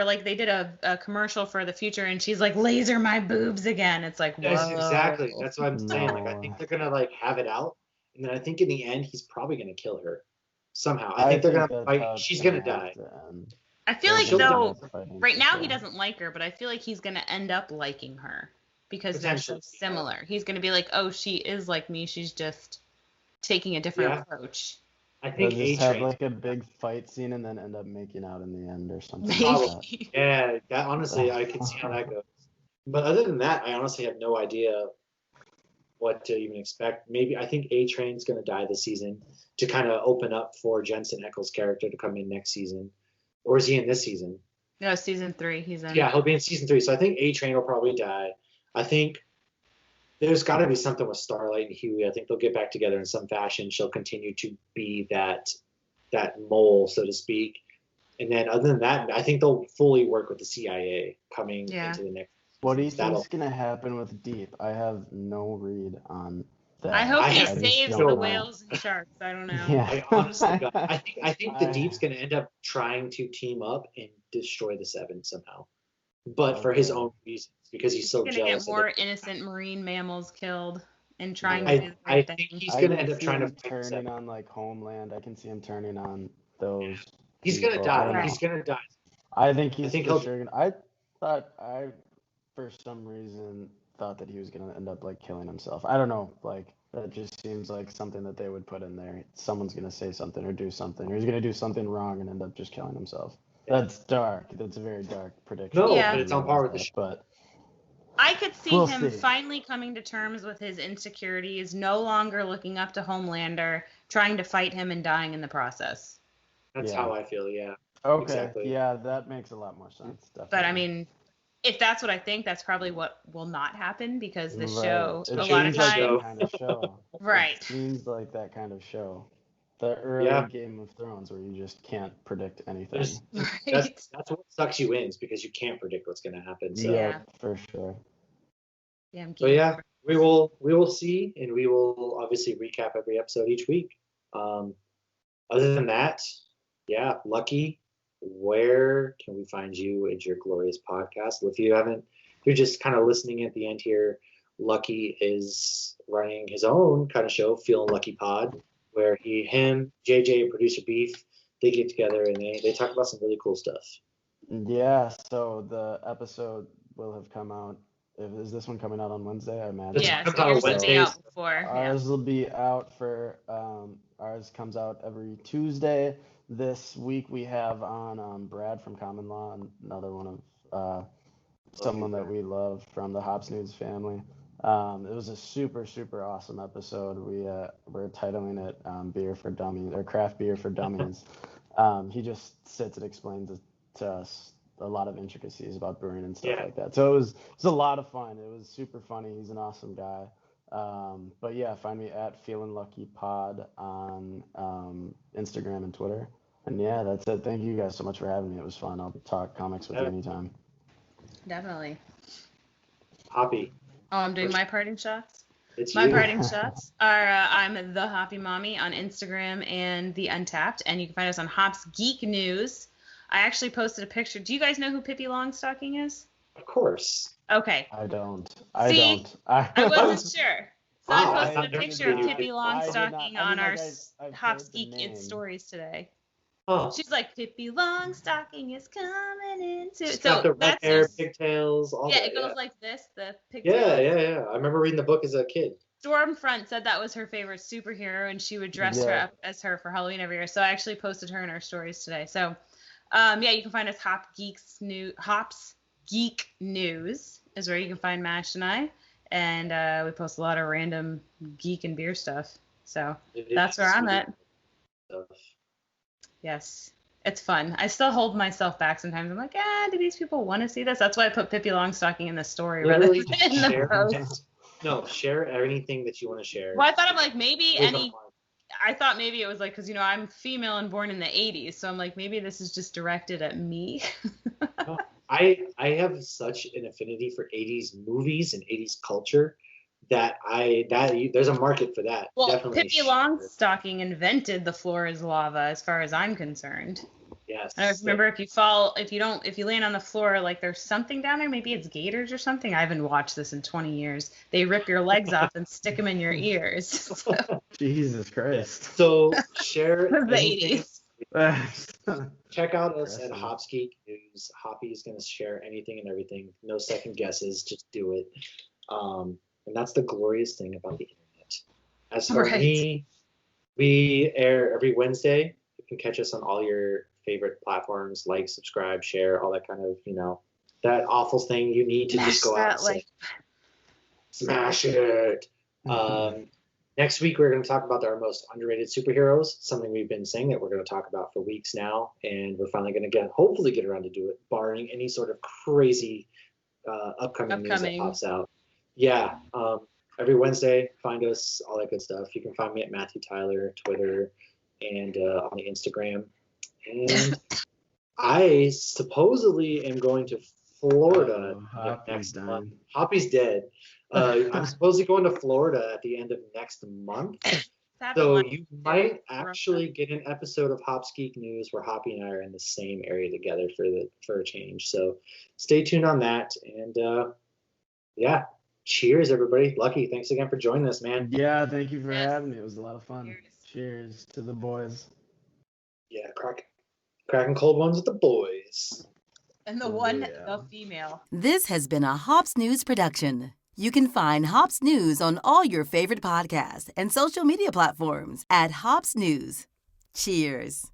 like they did a commercial for the future, and she's like, laser my boobs again. It's like, whoa. Yes, exactly. That's what I'm saying. Like, I think they're going to like have it out, and then I think in the end, he's probably going to kill her somehow. I think they're going to fight. She's going to die. I feel like she'll though, die. right now he doesn't like her, but I feel like he's gonna end up liking her because they're so Potentially, similar. He's gonna be like, oh, she is like me. She's just taking a different Yeah. approach. I They'll think just have A-Train. like a big fight scene and then end up making out in the end or something like Maybe. Yeah, that honestly, I could see how that goes. But other than that, I honestly have no idea what to even expect. Maybe I think A-Train's going to die this season to kind of open up for Jensen Ackles' character to come in next season. Or is he in this season? No, season 3. He's in. Yeah, he'll be in season 3. So I think A-Train will probably die. I think there's got to be something with Starlight and Huey. I think they'll get back together in some fashion. She'll continue to be that mole, so to speak. And then other than that, I think they'll fully work with the CIA coming into the next. What do you think is going to happen with Deep? I have no read on that. I hope he just saves don't the know. whales and sharks. I don't know. Yeah. I honestly, I think the Deep's going to end up trying to team up and destroy the Seven somehow, but for his own reasons, because he's so He's jealous. gonna get more innocent marine mammals killed and trying to do the I right think thing. he's going to end up trying to fight turning on like Homeland. I can see him turning on those. He's going to people. die. Right. He's going to die. I think he's I think for he'll- sure gonna. I for some reason thought that he was gonna end up like killing himself. I don't know. Like that just seems like something that they would put in there. Someone's gonna say something or do something, or he's gonna do something wrong and end up just killing himself. That's dark. That's a very dark prediction. No, Yeah. but it's on par with the show. But I could see We'll him see. finally coming to terms with his insecurities, no longer looking up to Homelander, trying to fight him and dying in the process. That's Yeah. how I feel. Yeah. okay, Exactly. yeah, that makes a lot more sense. Definitely. But I mean, if that's what I think, that's probably what will not happen because the Right. show, It a lot of seems like times, that kind of show. right? It seems like that kind of show. The early Yeah. Game of Thrones where you just can't predict anything. There's- Right. That's what sucks you in, is because you can't predict what's going to happen. So. Yeah. For sure. Damn So yeah, we will see, and we will obviously recap every episode each week. Other than that, yeah, Lucky, where can we find you and your glorious podcast? If you're just kind of listening at the end here, Lucky is running his own kind of show, Feeling Lucky Pod, where him, JJ, and producer Beef, they get together and they talk about some really cool stuff. Yeah, so the episode will have come out. Is this one coming out on Wednesday? I imagine. Yeah, Comes so out yours will be Wednesdays. out before. Yeah. Ours will be out for ours comes out every Tuesday. This week we have on Brad from Common Law, another one of someone that we love from the Hops News family. It was a super awesome episode. We're titling it Beer for Dummies or Craft Beer for Dummies. He just sits and explains to us a lot of intricacies about brewing and stuff like that. So it was a lot of fun. It was super funny. He's an awesome guy. But yeah, find me at Feeling Lucky Pod on Instagram and Twitter. And yeah, that's it. Thank you guys so much for having me. It was fun. I'll talk comics with you anytime. Definitely. Hoppy. Oh, I'm doing my parting shots. It's My you. parting shots are I'm the Hoppy Mommy on Instagram and the Untapped, and you can find us on Hops Geek News. I actually posted a picture. Do you guys know who Pippi Longstocking is? Of course. Okay. I don't. I wasn't sure. So Wow, I I posted thought a you picture of knew. Pippi I did not- Longstocking I mean, on our like, I've Hops heard the Geek name. stories today. Oh, She's like, Pippi Longstocking is coming into. she's So got the red that's hair, just, pigtails, all yeah, that. it goes like this, the yeah, pigtail. yeah. I remember reading the book as a kid. Stormfront said that was her favorite superhero, and she would dress her up as her for Halloween every year. So I actually posted her in our stories today. So, yeah, you can find us Hops Geek News is where you can find Mash and I, and we post a lot of random geek and beer stuff. So that's where I'm at. Yes, it's fun. I still hold myself back sometimes. I'm like, do these people want to see this? That's why I put Pippi Longstocking in the story rather Literally than in the share. post. No, share anything that you want to share. Well, I thought I'm like maybe Please any. don't mind. I thought maybe it was like because I'm female and born in the 80s, so I'm like maybe this is just directed at me. No, I have such an affinity for 80s movies and 80s culture that there's a market for that. Well, Definitely Pippi share. Longstocking invented the floor is lava, as far as I'm concerned. Yes. And I remember if you land on the floor, like there's something down there, maybe it's gators or something. I haven't watched this in 20 years. They rip your legs off and stick them in your ears. So, Jesus Christ. So share the anything, 80s. Check out us at GEEK News. Hoppy is going to share anything and everything. No second guesses. Just do it. And that's the glorious thing about the internet. As for me, we air every Wednesday. You can catch us on all your favorite platforms, like, subscribe, share, all that kind of, that awful thing you need to just go out and say. Smash it. Next week, we're going to talk about our most underrated superheroes, something we've been saying that we're going to talk about for weeks now. And we're finally going to hopefully get around to do it, barring any sort of crazy upcoming news that pops out. Yeah. Every Wednesday, find us, all that good stuff. You can find me at Matthew Tyler, Twitter, and on the Instagram. And I supposedly am going to Florida next month. Hoppy's dead. I'm supposedly going to Florida at the end of next month. So you might actually get an episode of Hops Geek News where Hoppy and I are in the same area together for a change. So stay tuned on that. And yeah. Cheers, everybody. Lucky, thanks again for joining us, man. Yeah, thank you for having me. It was a lot of fun. Cheers to the boys. Yeah, cracking cold ones with the boys. And the female. This has been a Hops News production. You can find Hops News on all your favorite podcasts and social media platforms at Hops News. Cheers.